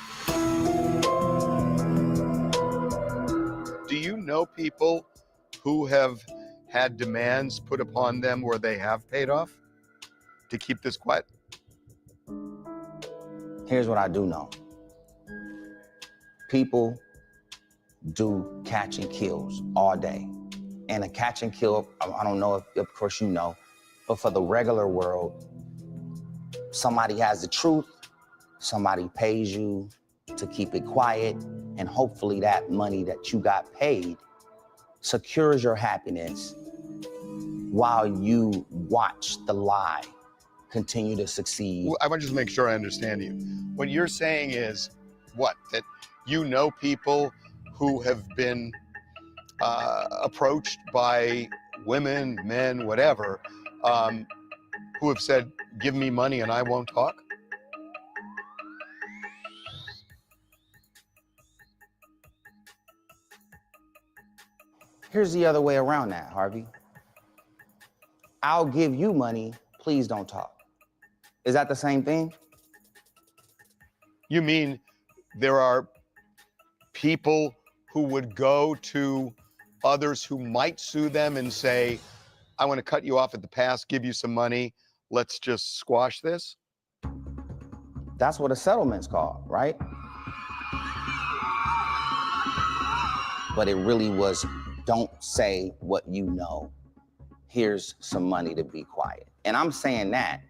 Speaker 19: Do you know people who have had demands put upon them where they have paid off to keep this quiet?
Speaker 7: Here's what I do know. People do catch and kills all day. And a catch and kill, I don't know if, of course you know, but for the regular world, somebody has the truth, somebody pays you to keep it quiet, and hopefully that money that you got paid secures your happiness while you watch the lie continue to succeed.
Speaker 4: I want to just make sure I understand you. What you're saying is what? That you know people who have been approached by women, men, whatever, who have said, give me money and I won't talk?
Speaker 7: Here's the other way around that, Harvey. I'll give you money, please don't talk. Is that the same thing?
Speaker 4: You mean there are people who would go to others who might sue them and say, I want to cut you off at the pass, give you some money, let's just squash this?
Speaker 7: That's what a settlement's called, right? But it really was, don't say what you know. Here's some money to be quiet. And I'm saying that.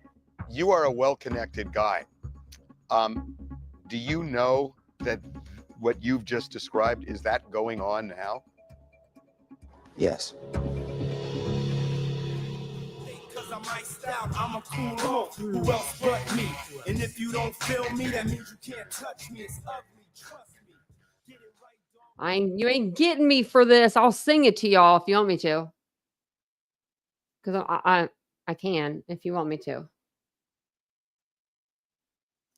Speaker 4: You are a well-connected guy. Do you know that what you've just described, is that going on now?
Speaker 7: Yes.
Speaker 2: I'm a cool off. Who else but me? And if you don't feel me, that means you can't touch me. It's ugly. Trust me.
Speaker 1: You ain't getting me for this. I'll sing it to y'all if you want me to. Because I can if you want me to.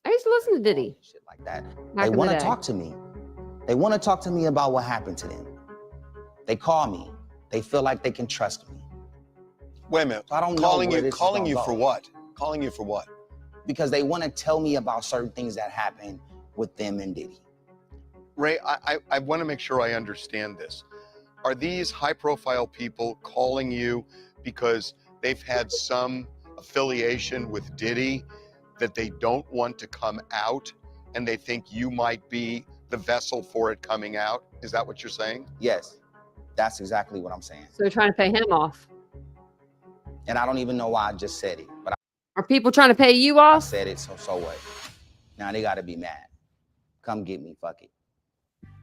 Speaker 1: I used to listen to Diddy.
Speaker 7: Shit like that.
Speaker 1: Back
Speaker 7: They
Speaker 1: in the
Speaker 7: want to
Speaker 1: day.
Speaker 7: talk to me. They want to talk to me about what happened to them. They call me. They feel like they can trust me.
Speaker 4: Wait a minute.
Speaker 7: I don't
Speaker 4: calling
Speaker 7: know where
Speaker 4: you
Speaker 7: this is
Speaker 4: calling
Speaker 7: gonna
Speaker 4: you
Speaker 7: go.
Speaker 4: for what? Calling you for what?
Speaker 7: Because they want to tell me about certain things that happened with them and Diddy.
Speaker 4: Ray, I want to make sure I understand this. Are these high-profile people calling you because they've had some affiliation with Diddy that they don't want to come out and they think you might be the vessel for it coming out? Is that what you're saying?
Speaker 7: Yes, that's exactly what I'm saying.
Speaker 1: So they're trying to pay him off.
Speaker 7: And I don't even know why I just said it, but
Speaker 1: Are people trying to pay you
Speaker 7: I
Speaker 1: off?
Speaker 7: said it, so what? Now they got to be mad. Come get me, fuck it.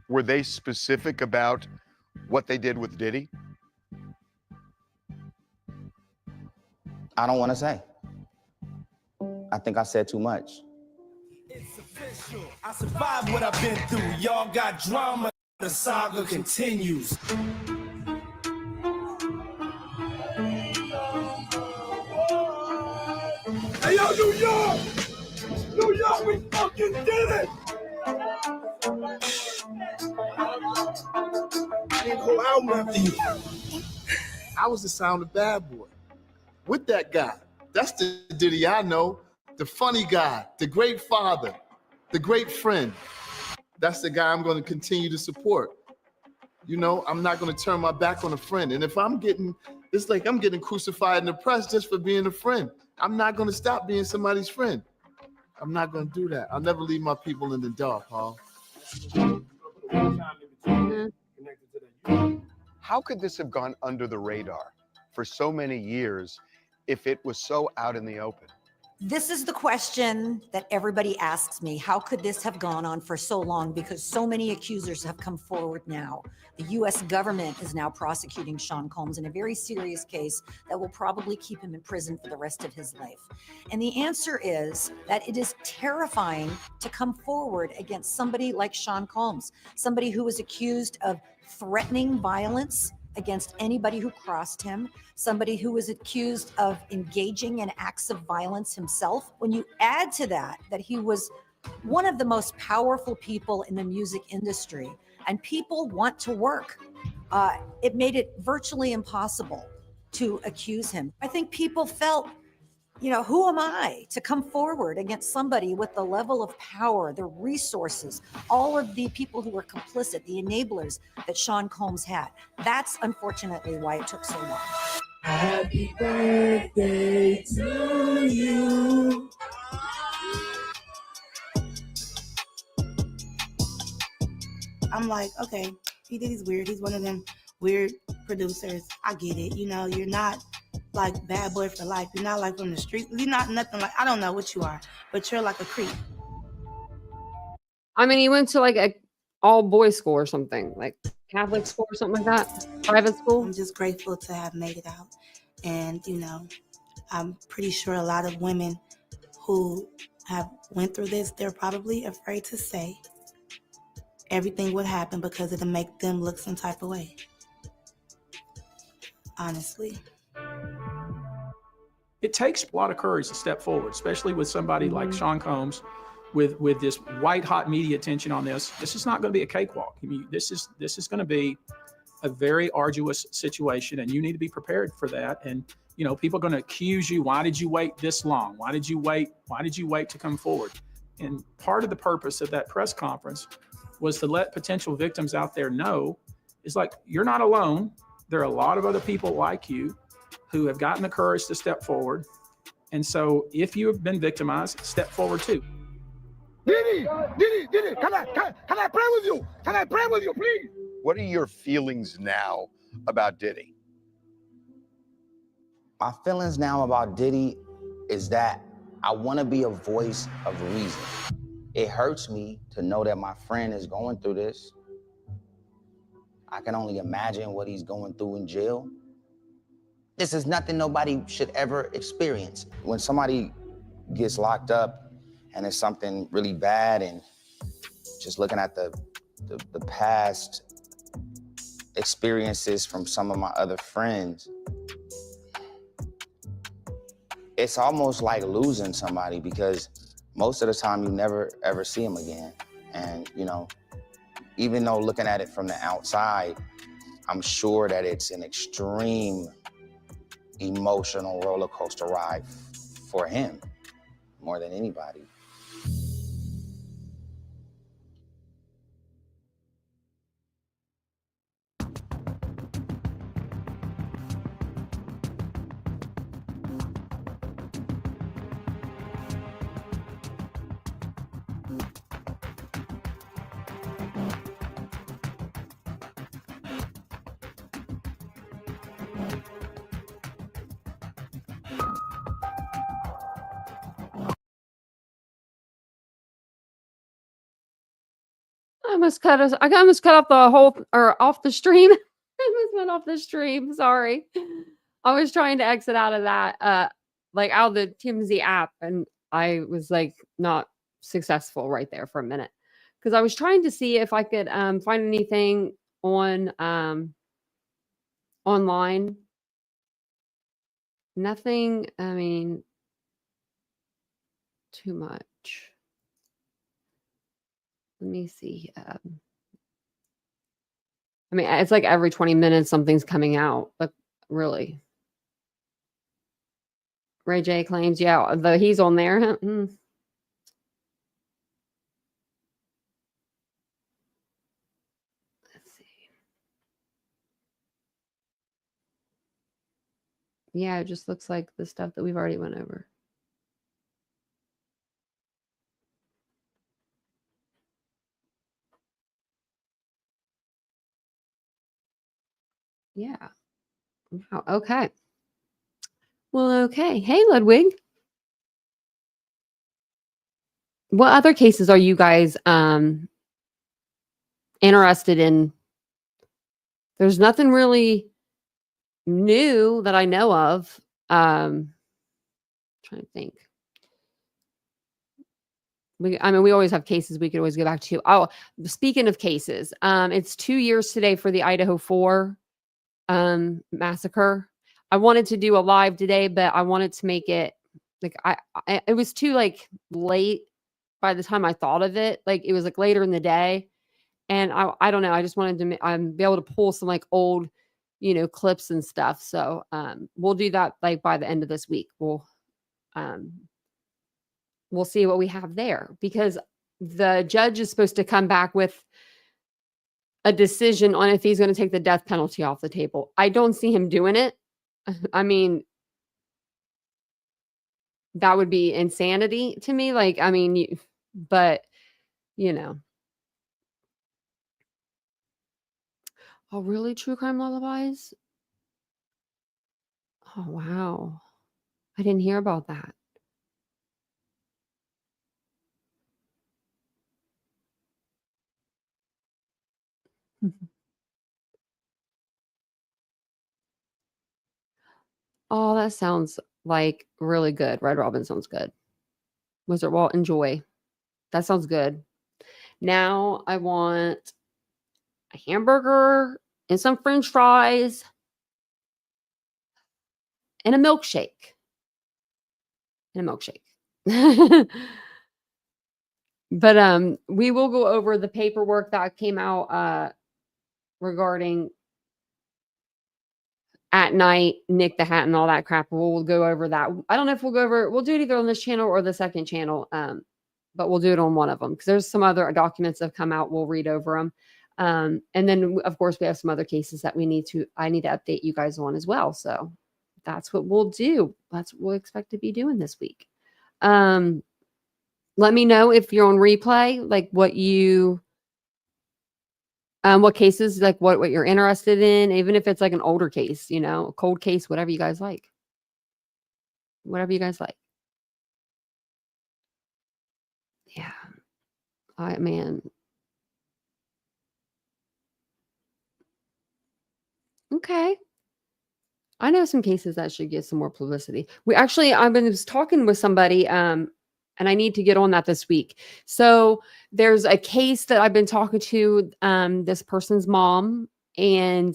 Speaker 4: Were they specific about what they did with Diddy?
Speaker 7: I don't want to say. I think I said too much.
Speaker 2: It's official. I survived what I've been through. Y'all got drama. The saga continues. Hey, yo, New York! New York, we fucking did it! I didn't go out after you. I was the sound of Bad Boy. With that guy. That's the Diddy I know. The funny guy, the great father, the great friend. That's the guy I'm going to continue to support. You know, I'm not going to turn my back on a friend. And if I'm getting, it's like I'm getting crucified in the press just for being a friend. I'm not going to stop being somebody's friend. I'm not going to do that. I'll never leave my people in the dark, Paul.
Speaker 4: How could this have gone under the radar for so many years if it was so out in the open?
Speaker 6: This is the question that everybody asks me. How could this have gone on for so long? Because so many accusers have come forward now. The U.S. government is now prosecuting Sean Combs in a very serious case that will probably keep him in prison for the rest of his life. And the answer is that it is terrifying to come forward against somebody like Sean Combs, somebody who was accused of threatening violence against anybody who crossed him, somebody who was accused of engaging in acts of violence himself. When you add to that he was one of the most powerful people in the music industry, and people want to work, it made it virtually impossible to accuse him. I think people felt, you know, who am I to come forward against somebody with the level of power, the resources, all of the people who were complicit, the enablers that Sean Combs had. That's unfortunately why it took so long.
Speaker 2: Happy birthday to you.
Speaker 3: I'm like, okay, P. Diddy's weird. He's one of them weird producers. I get it. You know, you're not like Bad Boy for life. You're not like from the street. You're not nothing like, I don't know what you are, but you're like a creep.
Speaker 1: I mean, he went to like a all boys school or something, like Catholic school or something like that, private school.
Speaker 3: I'm just grateful to have made it out. And, you know, I'm pretty sure a lot of women who have went through this, they're probably afraid to say everything would happen because it'll make them look some type of way. Honestly.
Speaker 20: It takes a lot of courage to step forward, especially with somebody like Sean Combs, with this white hot media attention on this. This is not going to be a cakewalk. I mean, this is going to be a very arduous situation, and you need to be prepared for that. And you know, people are going to accuse you. Why did you wait this long? Why did you wait? Why did you wait to come forward? And part of the purpose of that press conference was to let potential victims out there know, is like, you're not alone. There are a lot of other people like you who have gotten the courage to step forward. And so if you have been victimized, step forward too.
Speaker 8: Diddy, can I pray with you? Can I pray with you, please?
Speaker 19: What are your feelings now about Diddy?
Speaker 7: My feelings now about Diddy is that I want to be a voice of reason. It hurts me to know that my friend is going through this. I can only imagine what he's going through in jail. This is nothing nobody should ever experience. When somebody gets locked up and it's something really bad, and just looking at the past experiences from some of my other friends, it's almost like losing somebody, because most of the time you never ever see them again. And you know, even though looking at it from the outside, I'm sure that it's an extreme emotional roller coaster ride for him more than anybody.
Speaker 1: I almost cut off the whole, or off the stream. I almost went off the stream. Sorry. I was trying to exit out of that, like out of the TMZ app, and I was like not successful right there for a minute, because I was trying to see if I could find anything on online. Nothing. I mean, too much. Let me see. I mean, it's like every 20 minutes something's coming out, but really. Ray J claims, yeah, he's on there. Huh? Let's see. Yeah, it just looks like the stuff that we've already went over. Yeah. Wow. Okay. Well, okay. Hey, Ludwig. What other cases are you guys interested in? There's nothing really new that I know of. Trying to think. We always have cases we could always go back to. Oh, speaking of cases, it's 2 years today for the Idaho 4 massacre. I wanted to do a live today, but I wanted to make it like it was too like late by the time I thought of it. Like it was like later in the day, and I don't know. I just wanted to be able to pull some like old, clips and stuff. So we'll do that like by the end of this week. We'll see what we have there, because the judge is supposed to come back with a decision on if he's going to take the death penalty off the table. I don't see him doing it. I mean, that would be insanity to me. Like, I mean, but. Oh, really? True crime lullabies? Oh, wow. I didn't hear about that. Oh, that sounds like really good. Red Robin sounds good. Wizard Walt, enjoy. That sounds good. Now I want a hamburger and some French fries and a milkshake. And a milkshake. But we will go over the paperwork that came out regarding At Night, Nick the Hat, and all that crap. We'll go over that. I don't know if we'll do it either on this channel or the second channel, but we'll do it on one of them because there's some other documents that have come out. We'll read over them. And then, of course, we have some other cases that I need to update you guys on as well. So that's what we'll do. That's what we'll expect to be doing this week. Let me know if you're on replay, like what cases, like what you're interested in, even if it's like an older case, a cold case, whatever you guys like. Whatever you guys like. Yeah. Man. Okay. I know some cases that should get some more publicity. I've been talking with somebody, and I need to get on that this week. So there's a case that I've been talking to this person's mom, and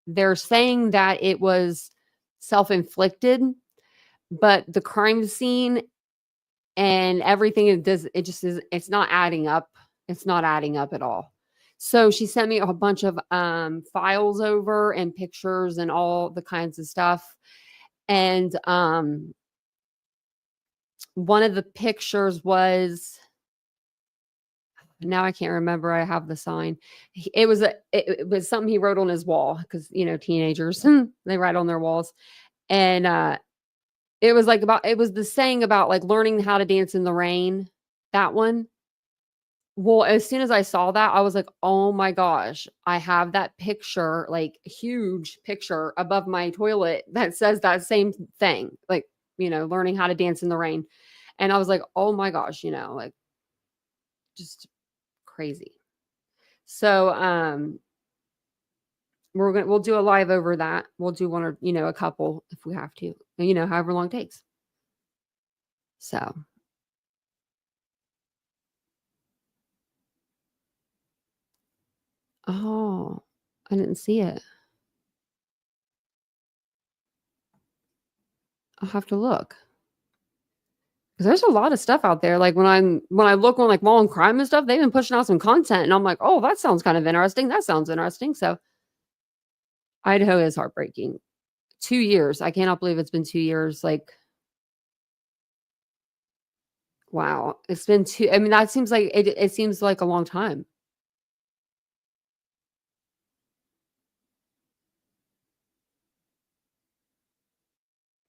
Speaker 1: they're saying that it was self-inflicted, but the crime scene and everything it's not adding up. It's not adding up at all. So she sent me a bunch of files over and pictures and all the kinds of stuff. And one of the pictures was, now I can't remember. I have the sign. It was something he wrote on his wall because, teenagers, they write on their walls. And it was the saying about like learning how to dance in the rain, that one. Well, as soon as I saw that, I was like, oh my gosh, I have that picture, like huge picture above my toilet that says that same thing, like, learning how to dance in the rain. And I was like, oh my gosh, like just crazy. So, we'll do a live over that. We'll do one or, a couple if we have to, however long it takes. So. Oh, I didn't see it. I'll have to look. Because there's a lot of stuff out there. Like when I look on like Law and Crime and stuff, they've been pushing out some content, and I'm like, oh, that sounds kind of interesting. That sounds interesting. So Idaho is heartbreaking. 2 years. I cannot believe it's been 2 years. Like, wow. It's been that seems like it seems like a long time.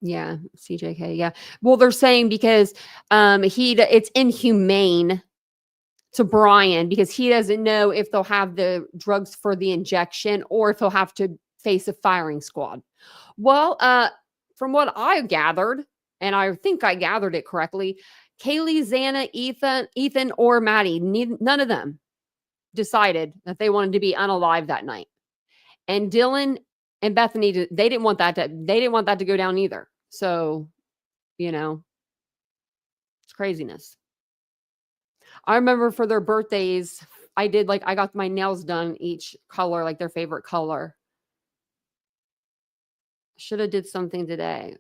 Speaker 1: Yeah, CJK. Yeah. Well, they're saying because it's inhumane to Brian because he doesn't know if they'll have the drugs for the injection or if he'll have to face a firing squad. Well, from what I gathered, and I think I gathered it correctly, Kaylee, Xana, Ethan, or Maddie, none of them decided that they wanted to be unalive that night. And Dylan and Bethany, they didn't want that to go down either. So, it's craziness. I remember for their birthdays, I got my nails done each color, like their favorite color. Should have did something today.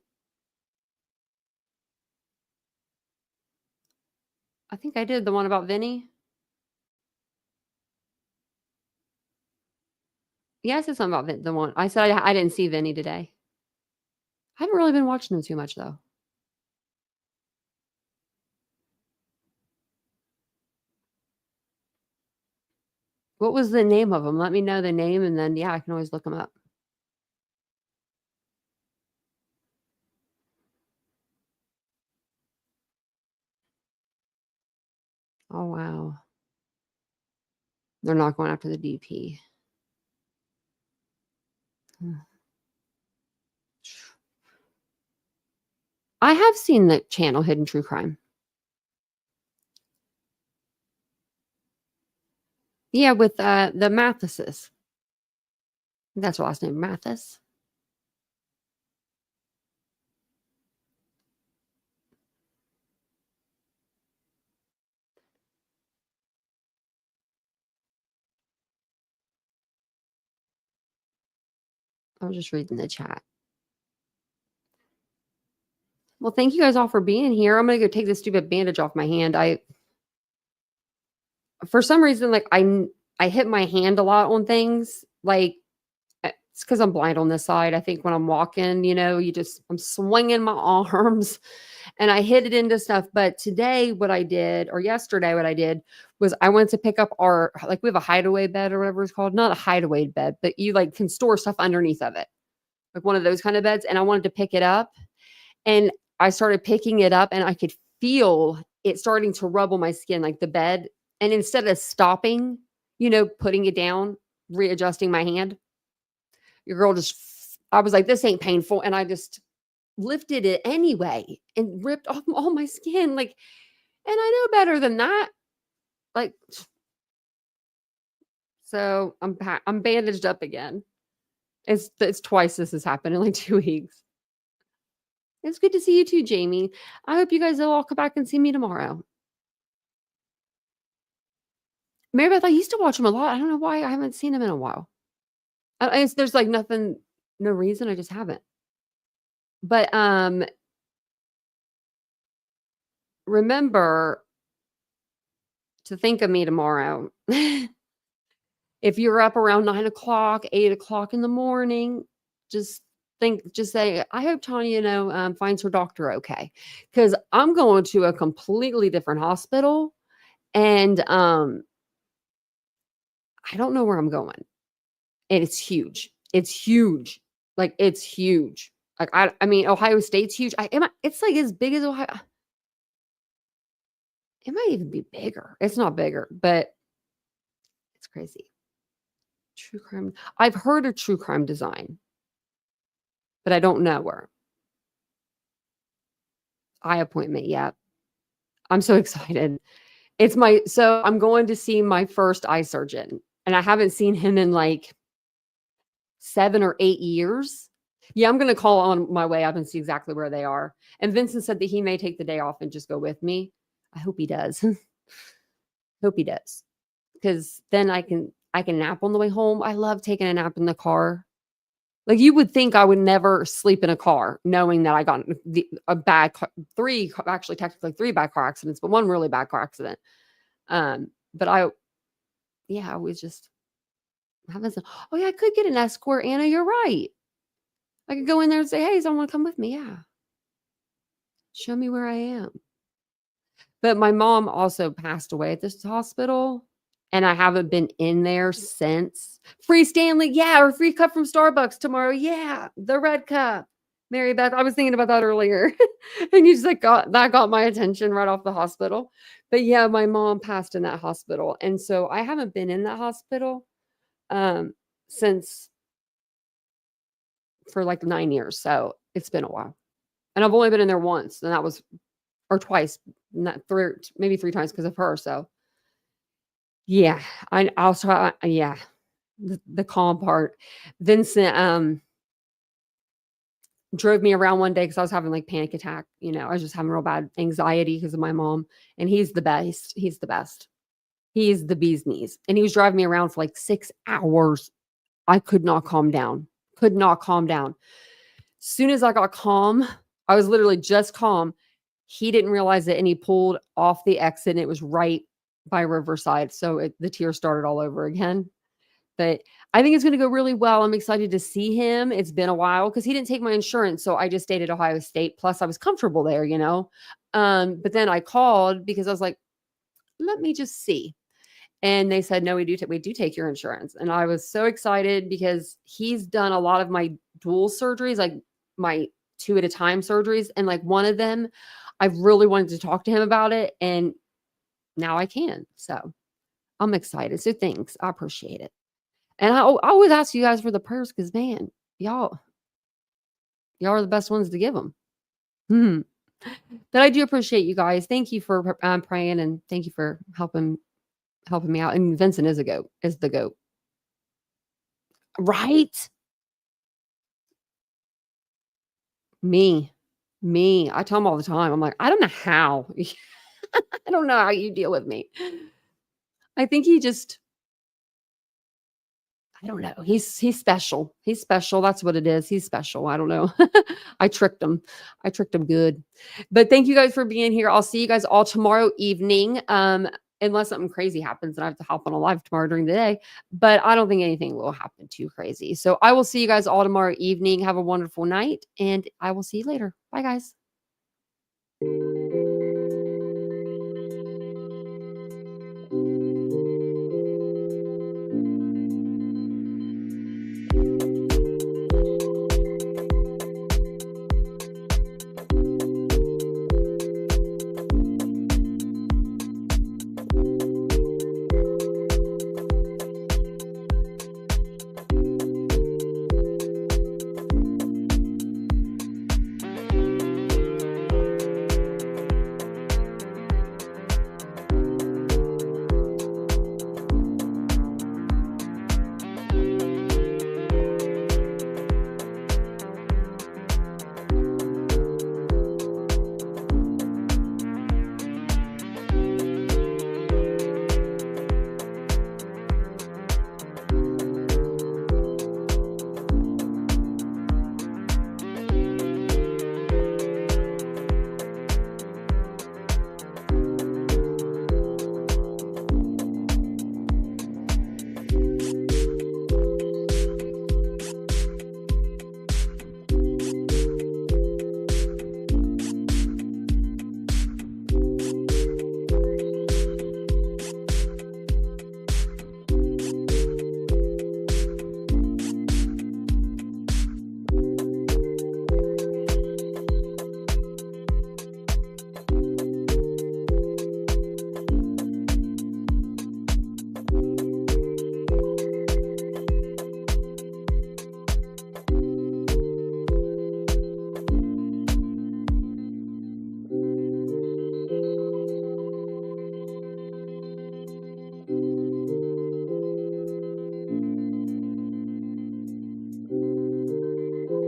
Speaker 1: I think I did the one about Vinny. Yeah, I said something about the one. I said I didn't see Vinny today. I haven't really been watching them too much, though. What was the name of them? Let me know the name, and then, yeah, I can always look them up. Oh, wow. They're not going after the DP. I have seen the channel Hidden True Crime. Yeah, with the Mathises. That's her last name, Mathis. I was just reading the chat. Well, thank you guys all for being here. I'm going to go take this stupid bandage off my hand. For some reason, like I hit my hand a lot on things. Like it's because I'm blind on this side. I think when I'm walking, I'm swinging my arms and I hit it into stuff. But today yesterday, what I did was I went to pick up we have a hideaway bed or whatever it's called. Not a hideaway bed, but you can store stuff underneath of it. Like one of those kind of beds. And I wanted to pick it up. And I started picking it up and I could feel it starting to rub on my skin, like the bed. And instead of stopping, putting it down, readjusting my hand, your girl I was like, this ain't painful. And I just lifted it anyway and ripped off all my skin. And I know better than that. So I'm bandaged up again. It's twice this has happened in like 2 weeks. It's good to see you too, Jamie. I hope you guys will all come back and see me tomorrow. Mary Beth, I used to watch him a lot. I don't know why I haven't seen him in a while. There's like no reason. I just haven't. But remember to think of me tomorrow. If you're up around 9 o'clock, 8 o'clock in the morning, just say, I hope Tanya, finds her doctor okay. Because I'm going to a completely different hospital. And I don't know where I'm going. And it's huge. It's huge. Like, it's huge. Like, I mean, Ohio State's huge. It's like as big as Ohio. It might even be bigger. It's not bigger, but it's crazy. True crime. I've heard of True Crime Design, but I don't know where. Eye appointment. Yeah. I'm so excited. So I'm going to see my first eye surgeon, and I haven't seen him in like 7 or 8 years. Yeah, I'm going to call on my way up and see exactly where they are. And Vincent said that he may take the day off and just go with me. I hope he does. Hope he does. Because then I can nap on the way home. I love taking a nap in the car. Like, you would think I would never sleep in a car, knowing that I got three bad car accidents, but one really bad car accident. But I was just having oh yeah, I could get an escort, Anna. You're right. I could go in there and say, hey, someone come with me. Yeah. Show me where I am. But my mom also passed away at this hospital, and I haven't been in there since. Free Stanley, yeah, or free cup from Starbucks tomorrow. Yeah, the red cup. Mary Beth, I was thinking about that earlier. And you just got my attention right off the hospital. But yeah, my mom passed in that hospital. And so I haven't been in that hospital since for like 9 years. So it's been a while. And I've only been in there once, and that was, or twice, not three, maybe 3 times because of her. So yeah, I also, yeah, the calm part. Vincent drove me around one day because I was having like panic attack. I was just having real bad anxiety because of my mom, and he's the best. He's the best. He's the bee's knees. And he was driving me around for like 6 hours. I could not calm down. Could not calm down. Soon as I got calm, I was literally just calm. He didn't realize it, and he pulled off the exit, and it was right by Riverside. So the tears started all over again. But I think it's going to go really well. I'm excited to see him. It's been a while because he didn't take my insurance. So I just stayed at Ohio State. Plus, I was comfortable there, But then I called because I was like, let me just see. And they said, no, we do take your insurance. And I was so excited because he's done a lot of my dual surgeries, like my 2 at a time surgeries. And like one of them, I really wanted to talk to him about it. And now I can. So I'm excited. So thanks. I appreciate it. And I always ask you guys for the prayers because, man, y'all are the best ones to give them. But I do appreciate you guys. Thank you for praying, and thank you for helping me out. And Vincent is the goat. Right? Me. I tell him all the time. I'm like, I don't know how. I don't know how you deal with me. I think he just, I don't know. He's special. He's special. That's what it is. He's special. I don't know. I tricked him. I tricked him good. But thank you guys for being here. I'll see you guys all tomorrow evening. Unless something crazy happens and I have to hop on a live tomorrow during the day. But I don't think anything will happen too crazy. So I will see you guys all tomorrow evening. Have a wonderful night, and I will see you later. Bye, guys.